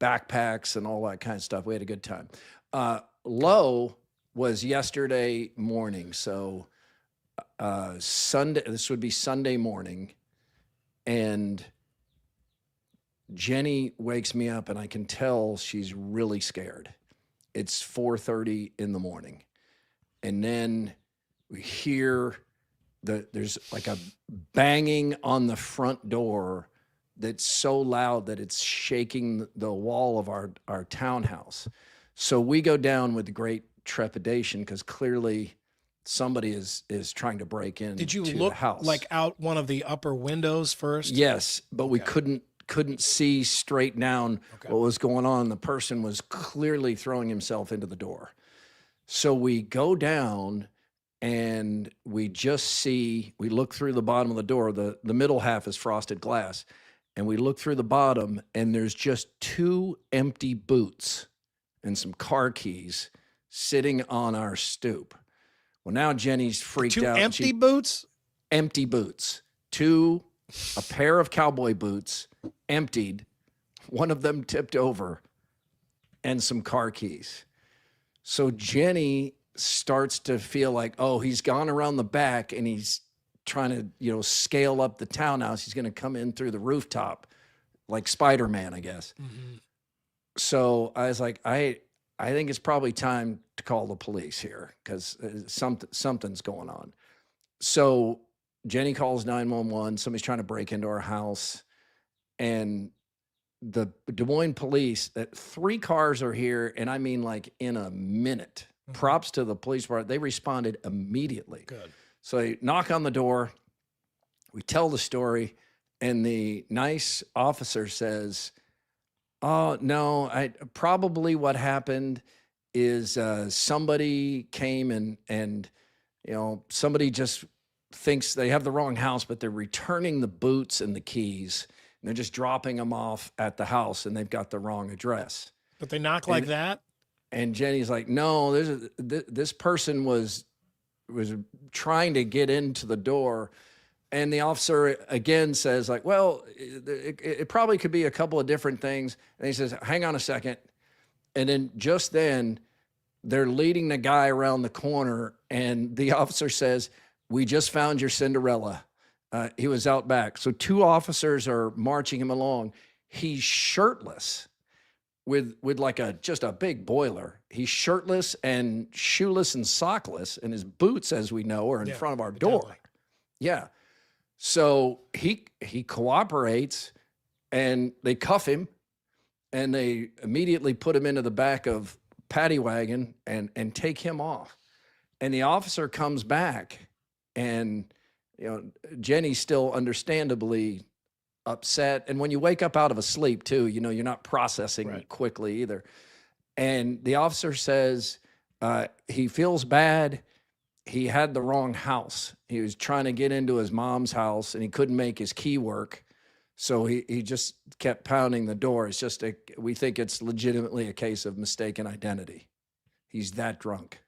backpacks and all that kind of stuff. We had a good time. Low was yesterday morning, so Sunday. This would be Sunday morning, and Jenny wakes me up, and I can tell she's really scared. It's 4:30 in the morning, and then we hear there's like a banging on the front door that's so loud that it's shaking the wall of our townhouse. So we go down with great trepidation because clearly somebody is trying to break in. Did you to look the house. like out one of the upper windows first? Yes, but we couldn't see straight down what was going on. The person was clearly throwing himself into the door. So we go down and we look through the bottom of the door. The middle half is frosted glass. And we look through the bottom and there's just 2 empty boots and some car keys sitting on our stoop. Well, now Jenny's freaked out. 2 empty boots? Empty boots. A pair of cowboy boots, emptied, one of them tipped over, and some car keys. So Jenny starts to feel like, oh, he's gone around the back and he's trying to, scale up the townhouse. He's going to come in through the rooftop like Spider-Man, I guess. Mm-hmm. So I was like, I think it's probably time to call the police here because something's going on. So Jenny calls 911. Somebody's trying to break into our house. And the Des Moines police, 3 cars are here. And I mean, like in a minute. Mm-hmm. Props to the police department. They responded immediately. Good. So they knock on the door. We tell the story. And the nice officer says, oh, no, probably what happened is somebody came and somebody just thinks they have the wrong house, but they're returning the boots and the keys. And they're just dropping them off at the house, and they've got the wrong address. But they knock like that? And Jenny's like, no, this person was trying to get into the door. And the officer again says like, well, it probably could be a couple of different things. And he says, hang on a second. And then just then they're leading the guy around the corner. And the officer says, we just found your Cinderella. He was out back. So 2 officers are marching him along. He's shirtless with like just a big boiler. He's shirtless and shoeless and sockless. And his boots, as we know, are in front of our door. Definitely. Yeah. So he cooperates and they cuff him and they immediately put him into the back of paddy wagon and take him off. And the officer comes back and, Jenny's still understandably upset. And when you wake up out of a sleep too, you're not processing quickly either. And the officer says he feels bad. He had the wrong house. He was trying to get into his mom's house and he couldn't make his key work. So he just kept pounding the door. It's just we think it's legitimately a case of mistaken identity. He's that drunk.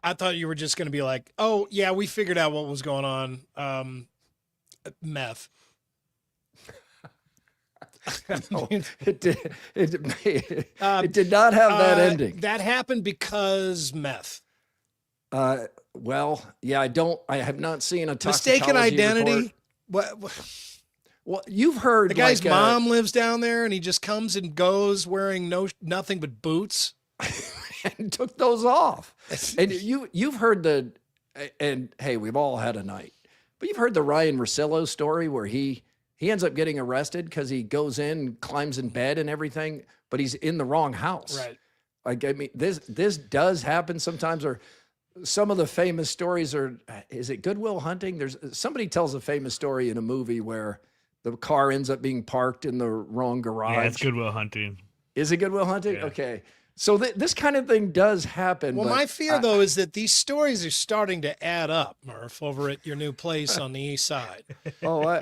I thought you were just going to be like, oh, yeah, we figured out what was going on. Meth. No, it did not have that ending. That happened because meth. Well, yeah, I have not seen a Mistaken toxicology identity. report. Well, you've heard the guy's mom lives down there and he just comes and goes wearing nothing but boots. And took those off. And you've heard and hey, we've all had a night, but you've heard the Ryan Russillo story where he ends up getting arrested because he goes in, climbs in bed and everything, but he's in the wrong house. Right. Like, I mean, this does happen sometimes, or some of the famous stories is it Good Will Hunting? There's somebody tells a famous story in a movie where the car ends up being parked in the wrong garage. Yeah, it's Good Will Hunting. Is it Good Will Hunting? Yeah. Okay. So this kind of thing does happen. Well, but my fear, though, is that these stories are starting to add up, Murph, over at your new place on the east side. Oh,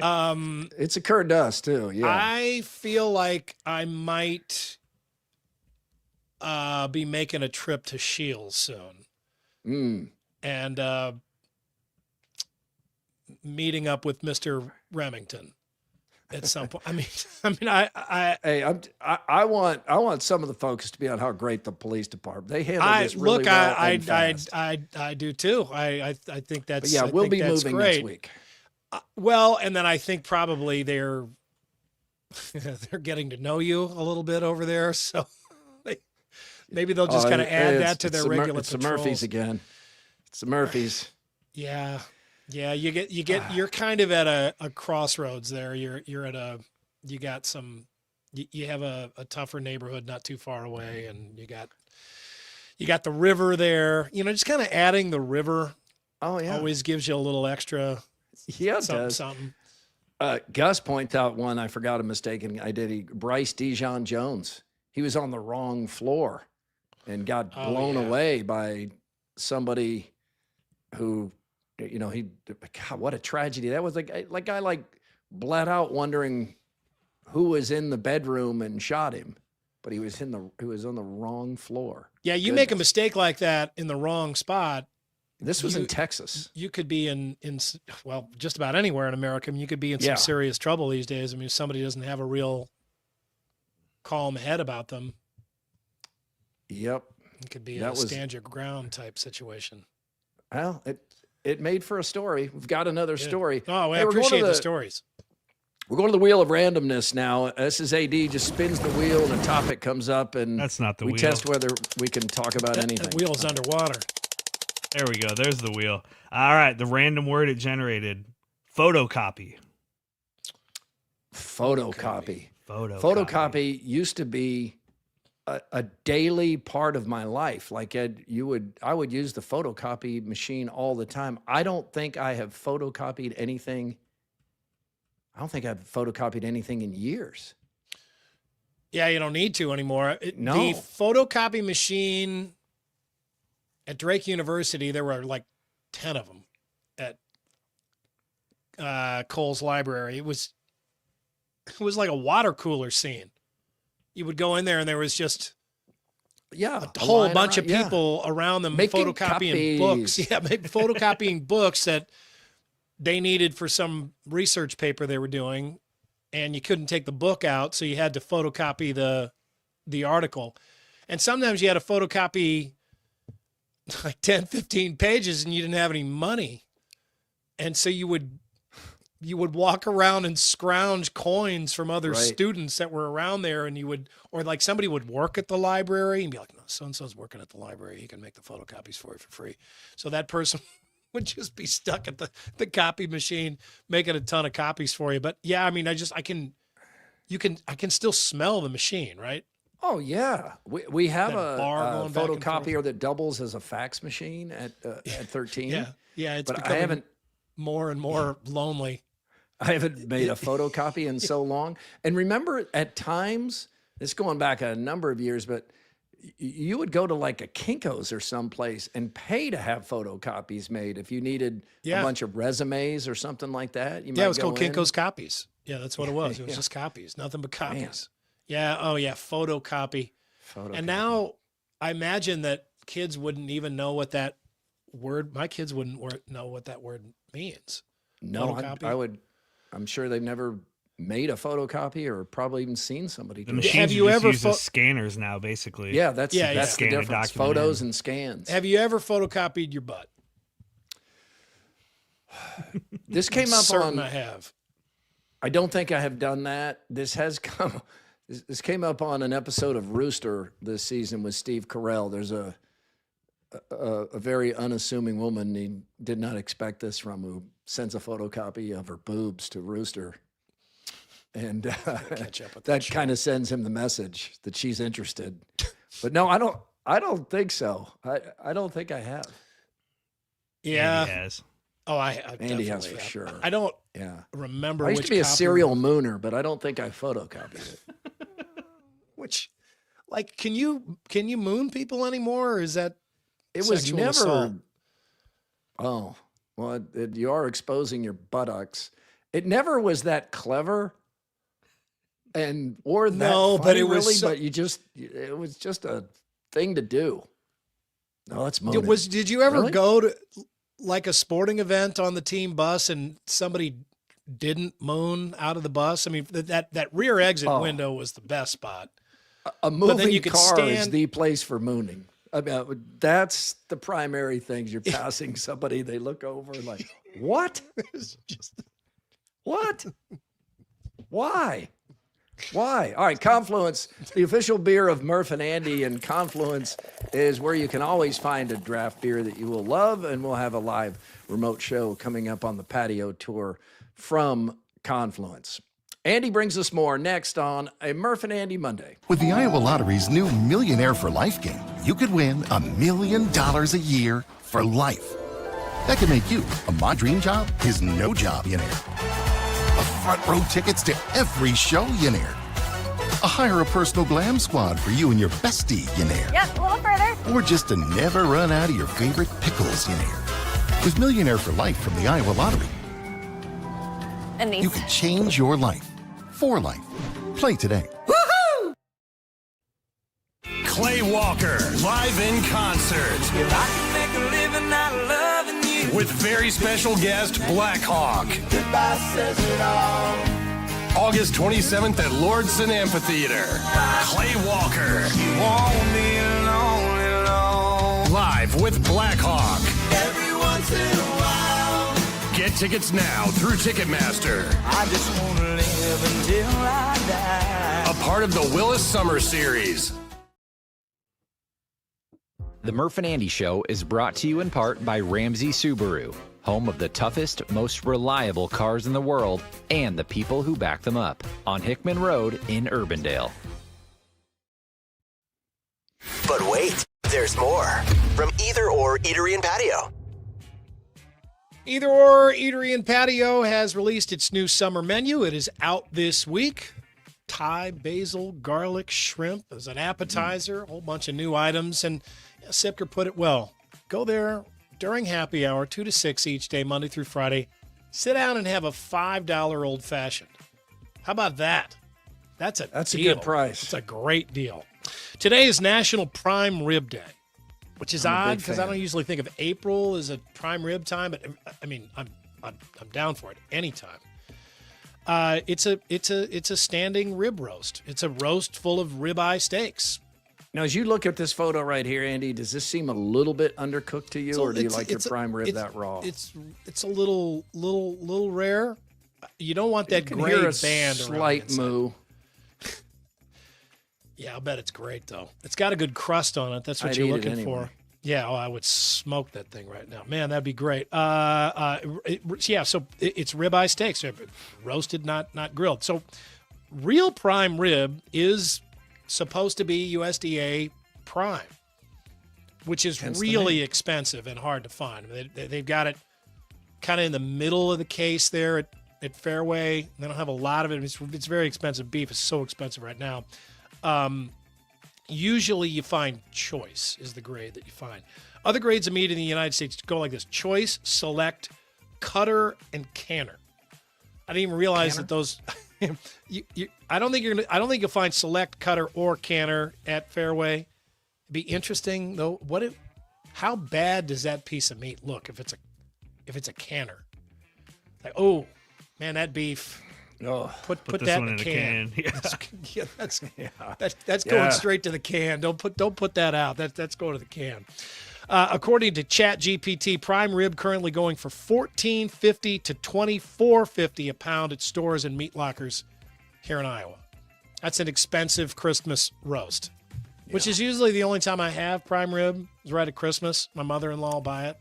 it's occurred to us, too. Yeah. I feel like I might be making a trip to Shields soon. And meeting up with Mr. Remington at some point. Hey, I want some of the focus to be on how great the police department. They handled this really well and fast. I do too. I think that's. But yeah, we'll be moving great. next week. Well, and then I think probably they're getting to know you a little bit over there, so maybe they'll just kind of add that to their regular It's patrols. the Murphys again. It's the Murphys. Yeah. You're kind of at a crossroads there. You have a tougher neighborhood not too far away, and you got the river there. Just kind of adding the river. Oh yeah, always gives you a little extra. Yeah, it does. Something. Gus points out one. I forgot a mistaken identity. Bryce Dijon Jones. He was on the wrong floor, and got blown away by somebody who. God, what a tragedy. That was like guy bled out wondering who was in the bedroom and shot him, but he was on the wrong floor. Yeah. You make a mistake like that in the wrong spot. This was in Texas. You could be in just about anywhere in America. You could be in some serious trouble these days. If somebody doesn't have a real calm head about them. Yep. It could be stand your ground type situation. Well, it made for a story. We've got another story. Oh, I appreciate the stories. We're going to the wheel of randomness now. This is AD just spins the wheel and a topic comes up, and that's not the we wheel. test whether we can talk about anything. The wheel's underwater. There we go. There's the wheel. All right. The random word it generated. Photocopy. Photocopy used to be a daily part of my life. Like Ed, I would use the photocopy machine all the time. I don't think I have photocopied anything. I don't think I've photocopied anything in years. Yeah, you don't need to anymore. No. The photocopy machine at Drake University, there were like 10 of them at Cole's Library. It was like a water cooler scene. You would go in there and there was just a whole bunch of people around them photocopying books. Yeah, photocopying books that they needed for some research paper they were doing, and you couldn't take the book out, so you had to photocopy the article. And sometimes you had to photocopy like 10, 15 pages and you didn't have any money. And so you would walk around and scrounge coins from other students that were around there, and or like somebody would work at the library and be like, no, so-and-so's working at the library. He can make the photocopies for you for free. So that person would just be stuck at the copy machine making a ton of copies for you. But yeah, I can still smell the machine, right? Oh yeah, we have That a photocopier that doubles as a fax machine at 13. Yeah, it's but becoming I haven't more and more lonely. I haven't made a photocopy in so long. And remember, at times, this going back a number of years, but you would go to like a Kinko's or someplace and pay to have photocopies made if you needed a bunch of resumes or something like that. It was called Kinko's Copies. Yeah, that's what it was. It was just copies, nothing but copies. Man. Yeah. Oh yeah, photocopy. And now I imagine that kids wouldn't even know what that word. My kids wouldn't know what that word means. No, I would. I'm sure they've never made a photocopy or probably even seen somebody do the it. machines have you ever used as scanners now, basically? Yeah, that's the difference. Photos and scans. Have you ever photocopied your butt? This came up on. I have. I don't think I have done that. This came up on an episode of Rooster this season with Steve Carell. There's a very unassuming woman he did not expect this from, who sends a photocopy of her boobs to Rooster. And that kind of sends him the message that she's interested. But no, I don't think so. I don't think I have. Yeah. Andy has. Oh, Andy has for sure. I don't remember. I used to be a serial mooner, but I don't think I photocopied it. Which, like, can you moon people anymore, or is that it was never assault? Oh, well, you are exposing your buttocks. It never was that clever or that funny, but it was really, it was just a thing to do. No, that's mooning. Did you ever really? go to like a sporting event on the team bus and somebody didn't moon out of the bus? I mean, that rear exit window was the best spot. A moving could car is stand- the place for mooning. I mean, that's the primary things. You're passing somebody, they look over like, what? What? Why? Why? All right, Confluence, the official beer of Murph and Andy, and Confluence is where you can always find a draft beer that you will love, and we'll have a live remote show coming up on the Patio tour from Confluence. Andy brings us more next on a Murph and Andy Monday. With the Iowa Lottery's new Millionaire for Life game, you could win $1 million a year for life. That could make you a My Dream Job is No Job millionaire. A front row tickets to every show millionaire. A hire a personal glam squad for you and your bestie millionaire. Yep, a little further. Or just to never run out of your favorite pickles millionaire. With Millionaire for Life from the Iowa Lottery, And these. you can change your life for life. Play today. Clay Walker, live in concert. If I can make a living out of loving you. With very special guest, Black Hawk. Goodbye says it all. August 27th at Lordson Amphitheater. Clay Walker. You won't be lonely long. Live with Black Hawk. Every once in a while. Get tickets now through Ticketmaster. I just want to live until I die. A part of the Willis Summer Series. The Murph and Andy Show is brought to you in part by Ramsey Subaru, home of the toughest, most reliable cars in the world and the people who back them up, on Hickman Road in Urbandale. But wait, there's more. From Either Or Eatery and Patio. Either Or Eatery and Patio has released its new summer menu. It is out this week. Thai, basil, garlic, shrimp as an appetizer, a whole bunch of new items. And Sipker put it well. Go there during happy hour, 2 to 6 each day, Monday through Friday. Sit down and have a $5 old fashioned. How about that? That's a good price. It's a great deal. Today is National Prime Rib Day, which is I'm a odd big because I fan. don't usually think of April as a prime rib time, but I mean I'm down for it anytime. It's a standing rib roast. It's a roast full of ribeye steaks. Now, as you look at this photo right here, Andy, does this seem a little bit undercooked to you, or do you like your prime rib that raw? It's a little rare. You don't want that You can gray hear a band around slight the inside. moo. Yeah, I'll bet it's great though. It's got a good crust on it. That's what I'd you're eat it looking anyway. for. Yeah, I would smoke that thing right now. Man, that'd be great. So it's ribeye steaks, roasted, not grilled. So real prime rib is supposed to be USDA prime, which is Hence the really name. expensive and hard to find. They've got it kind of in the middle of the case there at Fairway. They don't have a lot of it. It's very expensive. Beef is so expensive right now. Usually you find choice is the grade that you find. Other grades of meat in the United States go like this: choice, select, cutter, and canner. I didn't even realize that those I don't think you'll find select, cutter, or canner at Fairway. It'd be interesting though. How bad does that piece of meat look if it's a canner? Like, oh man, that beef. Oh, Put this that one in a can. Yeah. That's going straight to the can. Don't put that out. That's going to the can. According to ChatGPT, prime rib currently going for $14.50 to $24.50 a pound at stores and meat lockers here in Iowa. That's an expensive Christmas roast, which is usually the only time I have prime rib is right at Christmas. My mother-in-law will buy it.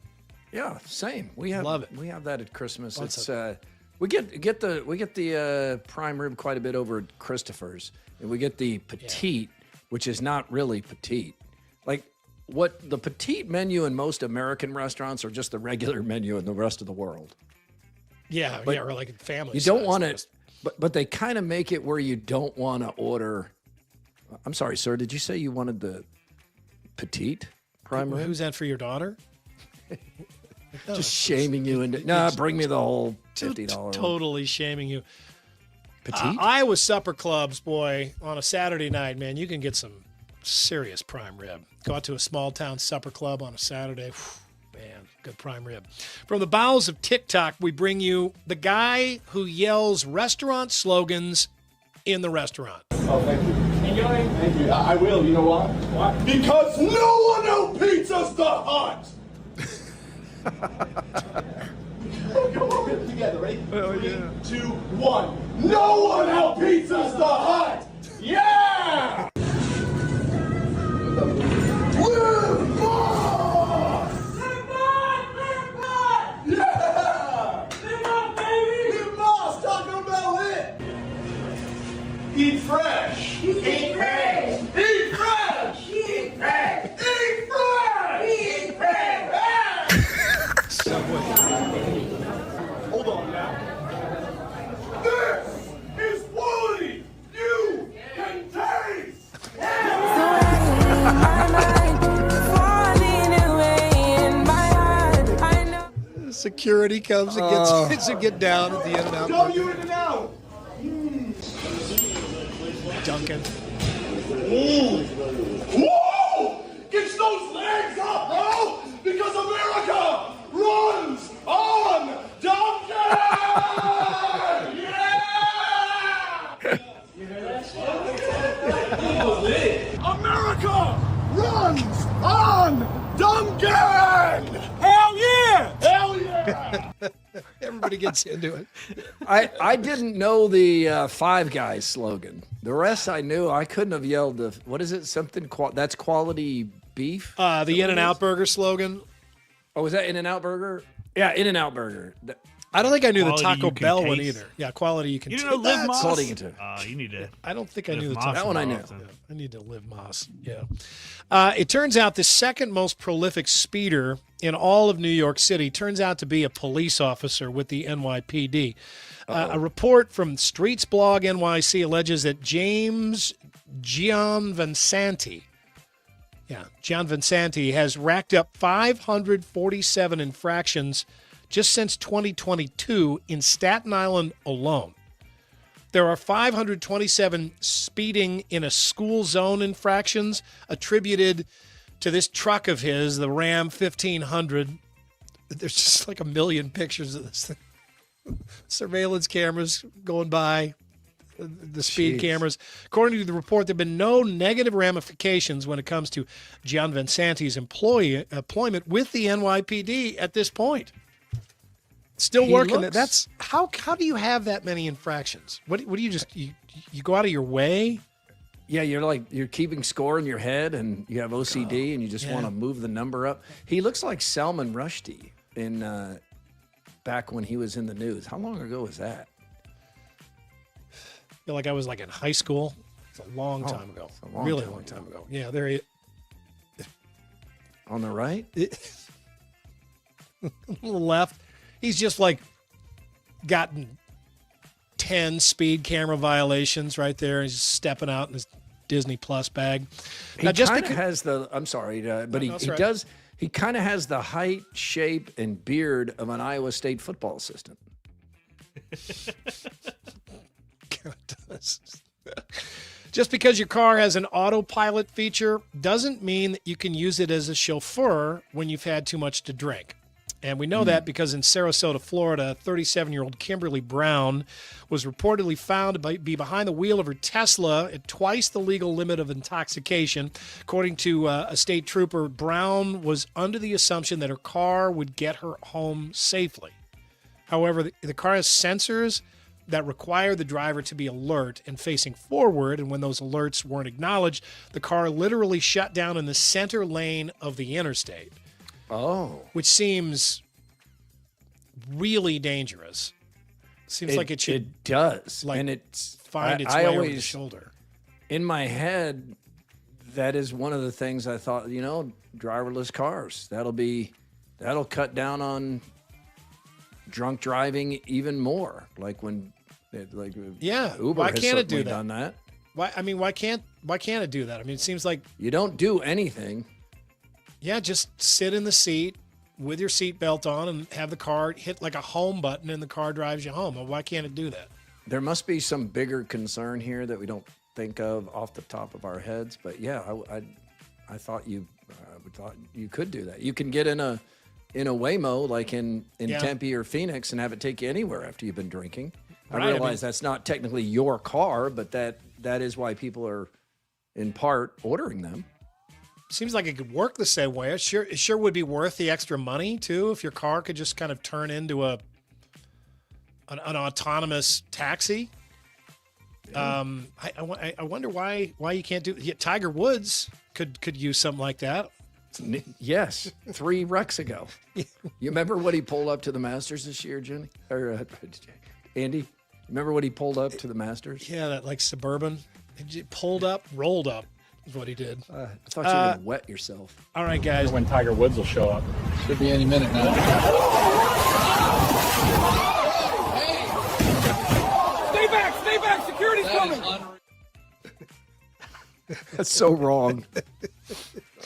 Yeah, same. We Love it. We have that at Christmas. Lots It's we get the prime rib quite a bit over at Christopher's, and we get the petite, which is not really petite. Like what the petite menu in most American restaurants are just the regular menu in the rest of the world. Yeah, But or like family. You don't size want roast. it, but they kind of make it where you don't want to order. I'm sorry, sir. Did you say you wanted the petite prime rib? Who's that for your daughter? Just shaming you into bring me the whole $50. Totally shaming you. Petite? Iowa supper clubs, boy, on a Saturday night, man, you can get some serious prime rib. Go out to a small town supper club on a Saturday. Whew, man, good prime rib. From the bowels of TikTok, we bring you the guy who yells restaurant slogans in the restaurant. Oh, thank you. Enjoy. Thank you. I will. You know why? Why? Because no one out-pizzas the Hut! Come on, together, ready? Oh, 3, 2, 1. No one out-pizzas the Hut! Yeah! Live Moss! Live Moss! Live Moss! Yeah! Live Moss, baby! Live Moss, Taco Bell it! Eat fresh! Eat fresh! Eat fresh! Eat fresh! Eat fresh! Eat fresh! Subway. Hold on now. This is quality you can taste! Security comes and gets to get down at the In-N-Out. W In-N-Out! Duncan. Whoa! Get those legs up, bro! Because America runs on Duncan! Yeah! America runs on Duncan! Hell yeah! Hell yeah! Everybody gets into it. I didn't know the Five Guys slogan. The rest I knew. I couldn't have yelled the, what is it? Something, that's quality beef? The In-N-Out burger slogan. Oh, was that In-N-Out burger? Yeah, In-N-Out burger. I don't think I knew the Quality Taco you can Bell one taste. either. Yeah, quality you can You taste. didn't know Live Moss? Quality you can taste. You need to. I don't think I Live knew the Moss Taco That one I more knew. often. I need to Live Moss. Yeah. It turns out the second most prolific speeder in all of New York City turns out to be a police officer with the NYPD. A report from Streets Blog NYC alleges that James Gianvansanti has racked up 547 infractions just since 2022 in Staten Island alone. There are 527 speeding in a school zone infractions attributed to this truck of his, the Ram 1500. There's just like a million pictures of this thing. Surveillance cameras going by, the speed cameras. According to the report, there have been no negative ramifications when it comes to Gianvansanti's employment with the NYPD at this point. Still working. That's how do you have that many infractions? What do you just you go out of your way? Yeah, you're keeping score in your head, and you have OCD, and you just want to move the number up. He looks like Salman Rushdie in back when he was in the news. How long ago was that? I feel like I was like in high school. It's a long time ago. Really long time ago. Yeah, there he on the right. On the left. He's just like gotten 10 speed camera violations right there. He's just stepping out in his Disney Plus bag. He kind of has the. I'm sorry, but he right. does. He kind of has the height, shape, and beard of an Iowa State football assistant. God does. Just because your car has an autopilot feature doesn't mean that you can use it as a chauffeur when you've had too much to drink. And we know that because in Sarasota, Florida, 37-year-old Kimberly Brown was reportedly found to be behind the wheel of her Tesla at twice the legal limit of intoxication. According to a state trooper, Brown was under the assumption that her car would get her home safely. However, the car has sensors that require the driver to be alert and facing forward, and when those alerts weren't acknowledged, the car literally shut down in the center lane of the interstate. Oh. Which seems really dangerous. Seems like it should. It does. Like, and it's find its way over the shoulder. In my head, that is one of the things I thought, driverless cars. That'll cut down on drunk driving even more. Like when Uber why has can't it do certainly that? done that. Why can't it do that? I mean, it seems like you don't do anything. Yeah, just sit in the seat with your seatbelt on and have the car hit like a home button and the car drives you home. Well, why can't it do that? There must be some bigger concern here that we don't think of off the top of our heads. But yeah, I thought you could do that. You can get in in a Waymo, like in Yeah. Tempe or Phoenix, and have it take you anywhere after you've been drinking. Right, I I realize mean- that's not technically your car, but that is why people are, in part, ordering them. Seems like it could work the same way. It sure would be worth the extra money too if your car could just kind of turn into an autonomous taxi. I wonder why you can't do. Yeah, Tiger Woods could use something like that. Yes, 3 wrecks ago. You remember what he pulled up to the Masters this year, Jenny? Or Andy? Remember what he pulled up to the Masters? Yeah, that like Suburban. He pulled up, rolled up is what he did. I thought you were going to wet yourself. All right, guys. When Tiger Woods will show up. Should be any minute now. Stay back, security's coming. That's so wrong.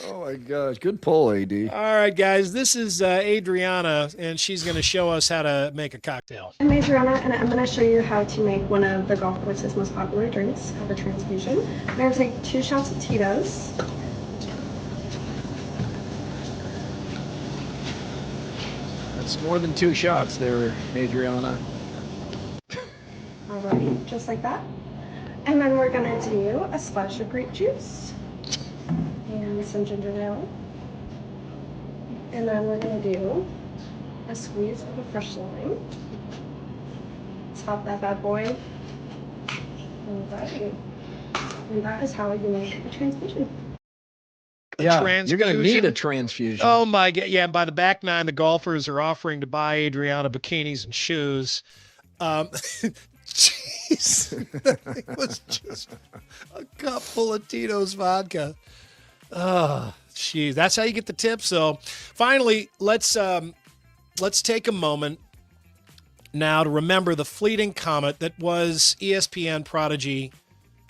Oh my gosh, good pull, AD. All right, guys. This is Adriana, and she's going to show us how to make a cocktail. I'm Adriana, and I'm going to show you how to make one of the golf course's most popular drinks, called the transfusion. I'm going to take 2 shots of Tito's. That's more than 2 shots there, Adriana. Alright, just like that. And then we're going to do a splash of grape juice and some ginger ale. And then we're going to do a squeeze of a fresh lime. Top that bad boy. Alright. And that is how you make a transfusion. Yeah, you're going to need a transfusion. Oh my God! Yeah, and by the back 9, the golfers are offering to buy Adriana bikinis and shoes. Jeez, it was just a cup full of Tito's vodka. Oh, geez, that's how you get the tip. So, finally, let's take a moment now to remember the fleeting comet that was ESPN prodigy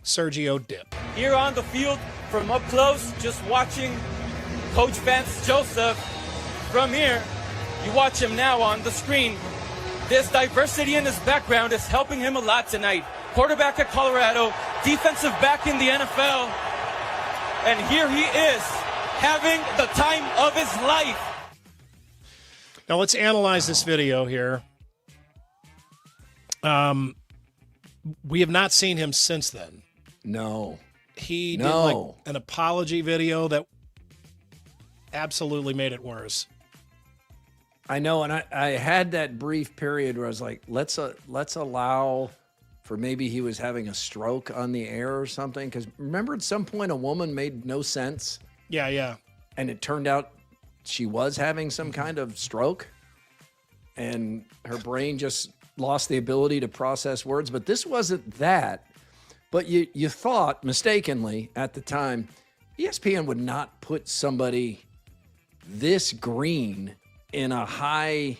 Sergio Dip. Here on the field, from up close, just watching Coach Vance Joseph. From here, you watch him now on the screen. This diversity in his background is helping him a lot tonight. Quarterback at Colorado, defensive back in the NFL, and here he is, having the time of his life. Now let's analyze this video here. We have not seen him since then. No. He did like an apology video that absolutely made it worse. I know, and I had that brief period where I was like, let's allow for maybe he was having a stroke on the air or something. Because remember at some point a woman made no sense? Yeah. And it turned out she was having some kind of stroke. And her brain just lost the ability to process words. But this wasn't that. But you thought, mistakenly, at the time, ESPN would not put somebody this green in a high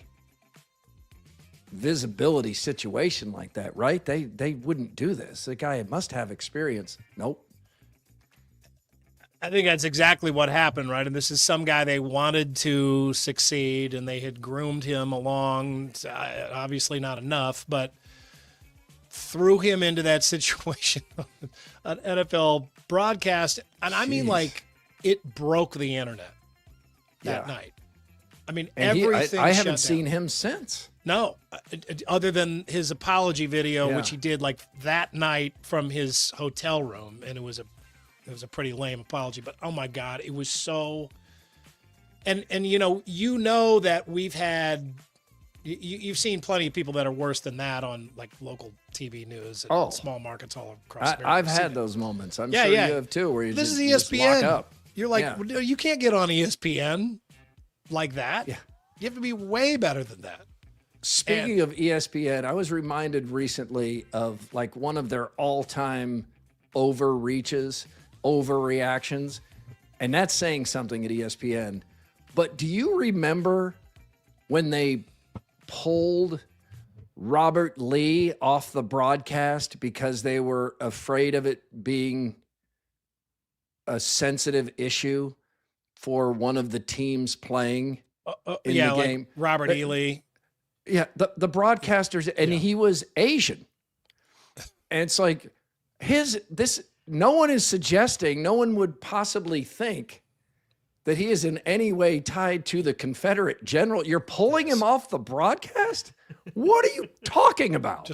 visibility situation like that, right? They wouldn't do this. The guy must have experience. Nope. I think that's exactly what happened, right? And this is some guy they wanted to succeed, and they had groomed him along. Obviously not enough, but threw him into that situation on NFL broadcast. And I mean, like, it broke the internet that night. I mean, and everything. I haven't shut seen down. him since. No, other than his apology video, which he did like that night from his hotel room, and it was a pretty lame apology. But oh my God, it was so. And you know that we've had. You've seen plenty of people that are worse than that on like local TV news and small markets all across America. I've had those moments. I'm sure you have too, where you this just, is ESPN. just lock up. You're like, you can't get on ESPN like that. Yeah. You have to be way better than that. Speaking of ESPN, I was reminded recently of like one of their all-time overreaches, overreactions, and that's saying something at ESPN. But do you remember when they pulled Robert Lee off the broadcast because they were afraid of it being a sensitive issue for one of the teams playing in the game? Like Robert E. Lee. Yeah, the broadcasters, and he was Asian. And it's like no one is suggesting, no one would possibly think that he is in any way tied to the Confederate general. You're pulling him off the broadcast? What are you talking about?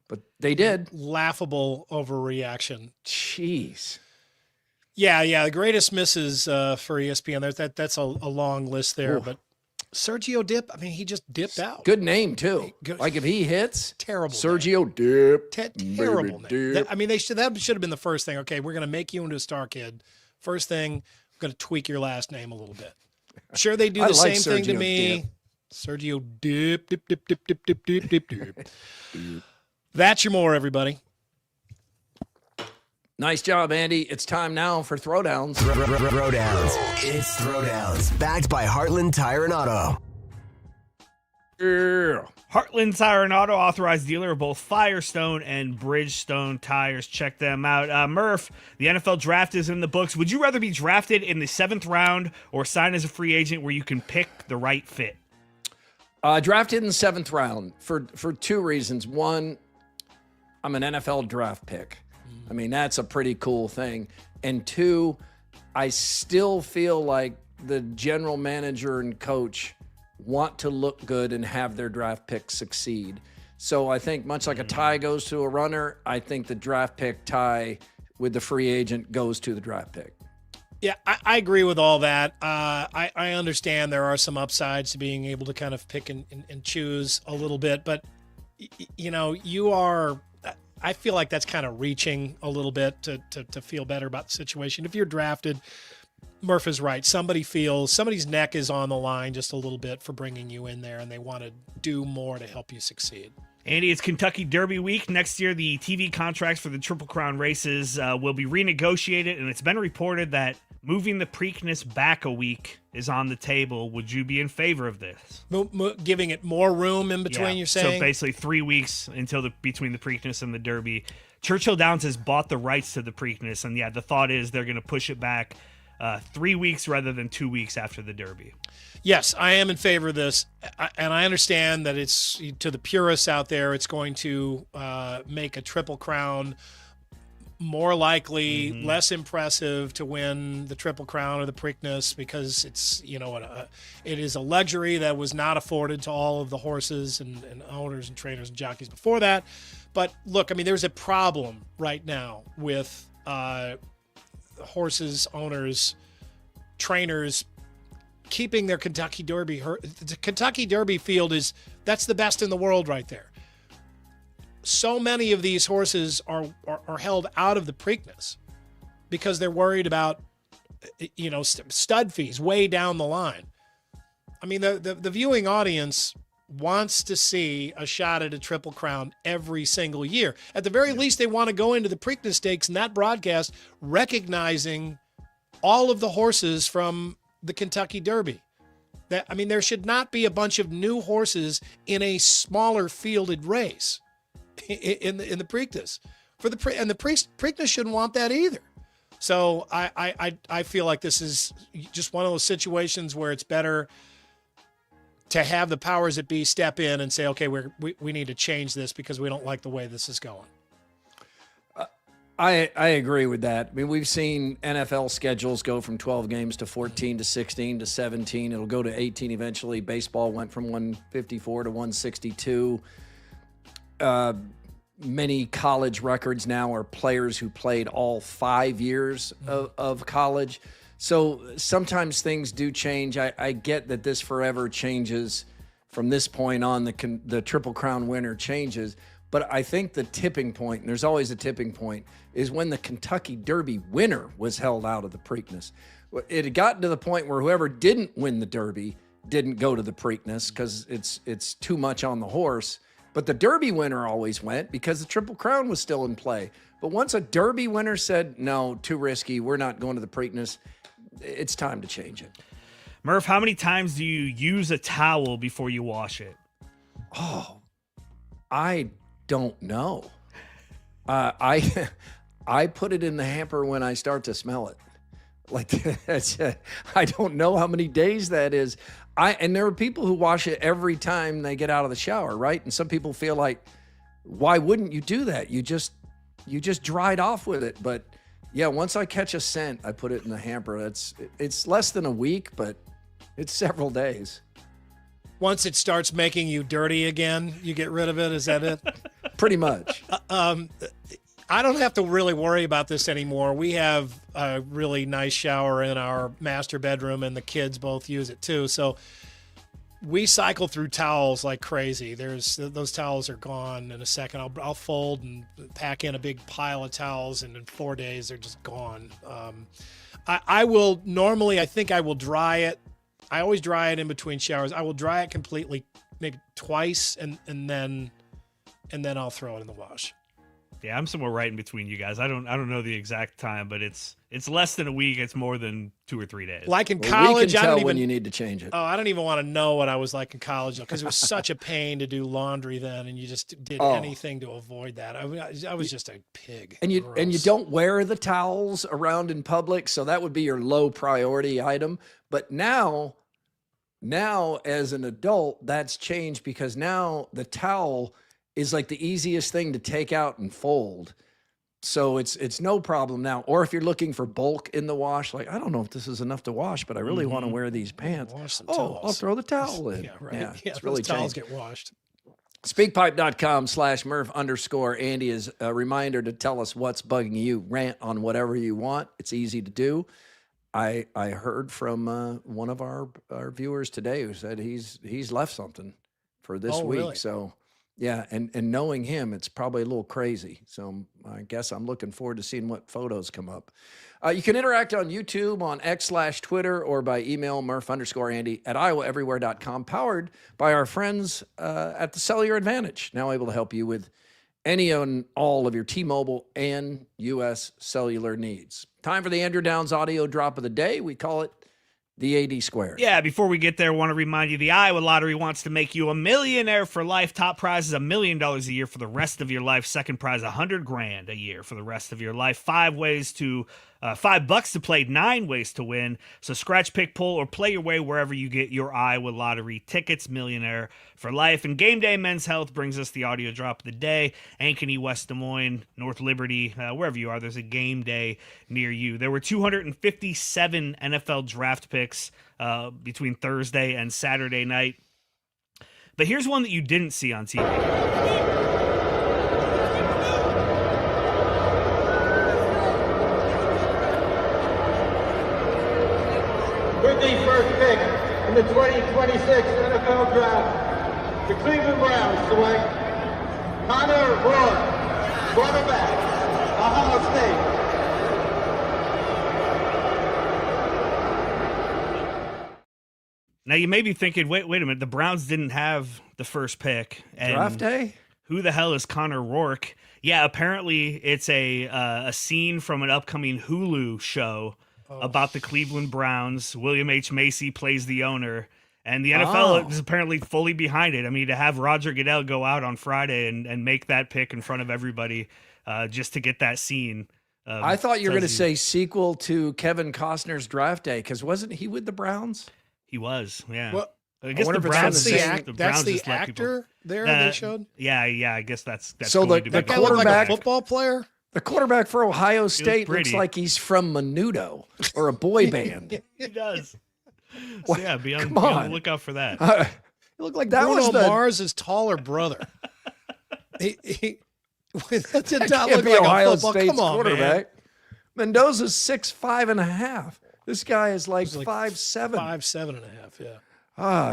But they did. Laughable overreaction. Jeez. Yeah. The greatest misses for ESPN. That's a long list there. Ooh. But Sergio Dip, I mean, he just dipped out. Good name, too. Like if he hits, terrible. Sergio Dip. Terrible name. Dip. That should have been the first thing. Okay, we're going to make you into a star kid. First thing, I'm going to tweak your last name a little bit. Sure, they do the same thing to me. Dip. Sergio Dip. That's your more, everybody. Nice job, Andy. It's time now for Throwdowns. Throwdowns. It's Throwdowns. Backed by Heartland Tire and Auto. Yeah. Heartland Tire and Auto, authorized dealer of both Firestone and Bridgestone tires. Check them out. Murph, the NFL draft is in the books. Would you rather be drafted in the 7th round or sign as a free agent where you can pick the right fit? Drafted in the 7th round for 2 reasons. One, I'm an NFL draft pick. I mean, that's a pretty cool thing. And 2, I still feel like the general manager and coach want to look good and have their draft pick succeed. So I think much like a tie goes to a runner, I think the draft pick tie with the free agent goes to the draft pick. Yeah, I agree with all that. I understand there are some upsides to being able to kind of pick and choose a little bit, but I feel like that's kind of reaching a little bit to feel better about the situation. If you're drafted, Murph is right. Somebody's neck is on the line just a little bit for bringing you in there, and they want to do more to help you succeed. Andy, it's Kentucky Derby week. Next year, the TV contracts for the Triple Crown races will be renegotiated, and it's been reported that moving the Preakness back a week is on the table. Would you be in favor of this? Giving it more room in between, you're saying? So basically 3 weeks between the Preakness and the Derby. Churchill Downs has bought the rights to the Preakness, and the thought is they're going to push it back 3 weeks rather than 2 weeks after the Derby. Yes, I am in favor of this, and I understand that it's, to the purists out there, it's going to make a Triple Crown more likely, less impressive to win the Triple Crown or the Preakness because it's, it is a luxury that was not afforded to all of the horses and owners and trainers and jockeys before that. But look, I mean, there's a problem right now with horses, owners, trainers keeping their Kentucky Derby. The Kentucky Derby field that's the best in the world right there. So many of these horses are held out of the Preakness because they're worried about, stud fees way down the line. I mean, the viewing audience wants to see a shot at a Triple Crown every single year. At the very least, they want to go into the Preakness Stakes and that broadcast recognizing all of the horses from the Kentucky Derby. There should not be a bunch of new horses in a smaller fielded race in the Preakness. And the Preakness shouldn't want that either. So I feel like this is just one of those situations where it's better to have the powers that be step in and say, okay, we need to change this because we don't like the way this is going. I agree with that. I mean, we've seen NFL schedules go from 12 games to 14 to 16 to 17. It'll go to 18 eventually. Baseball went from 154 to 162. Many college records now are players who played all 5 years of college. So sometimes things do change. I get that this forever changes from this point on. The Triple Crown winner changes. But I think the tipping point, and there's always a tipping point, is when the Kentucky Derby winner was held out of the Preakness. It had gotten to the point where whoever didn't win the Derby didn't go to the Preakness because it's too much on the horse. But the Derby winner always went because the Triple Crown was still in play. But once a Derby winner said, no, too risky, we're not going to the Preakness, it's time to change it. Murph, how many times do you use a towel before you wash it? Oh, I don't know. I put it in the hamper when I start to smell it. I don't know how many days that is. And there are people who wash it every time they get out of the shower, right? And some people feel like, why wouldn't you do that? You just dried off with it. But Yeah, once I catch a scent, I put it in the hamper. It's less than a week, but it's several days. Once it starts making you dirty again, you get rid of it. Is that it? Pretty much. I don't have to really worry about this anymore. We have a really nice shower in our master bedroom, and the kids both use it too. So we cycle through towels like crazy. Those towels are gone in a second. I'll fold and pack in a big pile of towels, and in 4 days they're just gone. I will normally, I think I will dry it. I always dry it in between showers. I will dry it completely, maybe twice, and then I'll throw it in the wash. Yeah, I'm somewhere right in between you guys. I don't know the exact time, but it's less than a week. It's more than 2 or 3 days. Like in college, we can I don't tell even when you need to change it. Oh, I don't even want to know what I was like in college because it was such a pain to do laundry then, and you just did anything to avoid that. I was just a pig. And you Gross. don't wear the towels around in public, so that would be your low priority item. But now as an adult, that's changed because now the towel is like the easiest thing to take out and fold. So it's no problem now. Or if you're looking for bulk in the wash, like, I don't know if this is enough to wash, but I really want to wear these pants. Wash some Oh, towels. I'll throw the towel in. Yeah, right. Yeah, Yeah, it's really those towels changed. get washed. Speakpipe.com/Murph_Andy is a reminder to tell us what's bugging you. Rant on whatever you want. It's easy to do. I heard from one of our viewers today who said he's left something for this week. Really? So yeah, and knowing him, it's probably a little crazy. So I guess I'm looking forward to seeing what photos come up. You can interact on YouTube, on X/Twitter, or by email, murph_Andy@iowaeverywhere.com, powered by our friends at the Cellular Advantage, now able to help you with any and all of your T-Mobile and U.S. cellular needs. Time for the Andrew Downs audio drop of the day. We call it the AD Squared. Yeah, before we get there, I want to remind you the Iowa Lottery wants to make you a millionaire for life. Top prize is $1 million a year for the rest of your life. Second prize, $100,000 a year for the rest of your life. $5 to play, 9 ways to win. So scratch, pick, pull, or play your way wherever you get your Iowa Lottery tickets. Millionaire for life. And Game Day Men's Health brings us the audio drop of the day. Ankeny, West Des Moines, North Liberty, wherever you are, there's a game day near you. There were 257 NFL draft picks between Thursday and Saturday night. But here's one that you didn't see on TV. With the first pick in the 2026 NFL Draft, the Cleveland Browns select Connor Roy, quarterback, Ohio State. Now you may be thinking, wait a minute, the Browns didn't have the first pick. And Draft day? Who the hell is Connor Rourke? Yeah, apparently it's a scene from an upcoming Hulu show about the Cleveland Browns. William H. Macy plays the owner, and the NFL is apparently fully behind it. I mean, to have Roger Goodell go out on Friday and make that pick in front of everybody just to get that scene. I thought you were going to say sequel to Kevin Costner's Draft Day, because wasn't he with the Browns? He was, yeah. Well, I guess wonder the if it's Browns. that's the just let people- actor there they showed. Yeah. I guess that's So going the to be That guy looked like a quarterback- football player. The quarterback for Ohio State looks pretty. like he's from Menudo or a boy band. He does. What? So yeah, be on Come the on. lookout for that. It looked like that Bruno was the Mars' taller brother. That did not can't look be like Ohio a football. State's Come on, quarterback. Mendoza's 6'5.5". This guy is like He's like 5'7". 5'7.5". Yeah.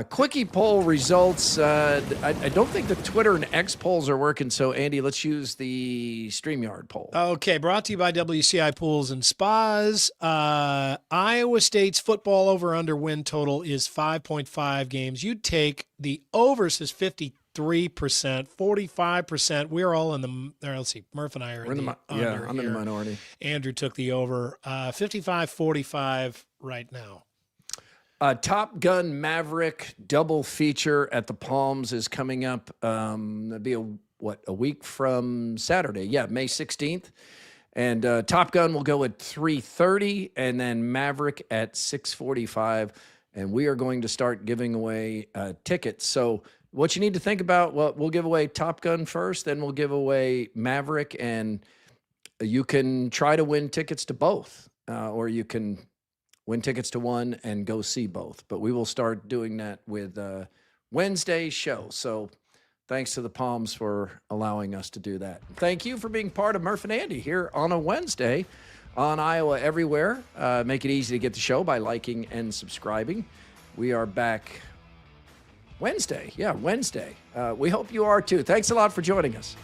Quickie poll results. I don't think the Twitter and X polls are working. So Andy, let's use the StreamYard poll. Okay, brought to you by WCI Pools and Spas. Iowa State's football over-under win total is 5.5 games. You'd take the over, says 53%, 45%. We're all in the, let's see, Murph and I are in the under. I'm in the minority. Andrew took the over. 55-45 right now. Top Gun Maverick double feature at the Palms is coming up. That'd be a week from Saturday. Yeah, May 16th. And Top Gun will go at 3:30, and then Maverick at 6:45. And we are going to start giving away tickets. So what you need to think about, well, we'll give away Top Gun first, then we'll give away Maverick. And you can try to win tickets to both, or you can win tickets to one and go see both. But we will start doing that with Wednesday's show. So thanks to the Palms for allowing us to do that. Thank you for being part of Murph and Andy here on a Wednesday on Iowa Everywhere. Make it easy to get the show by liking and subscribing. We are back Wednesday. Yeah, Wednesday. We hope you are too. Thanks a lot for joining us.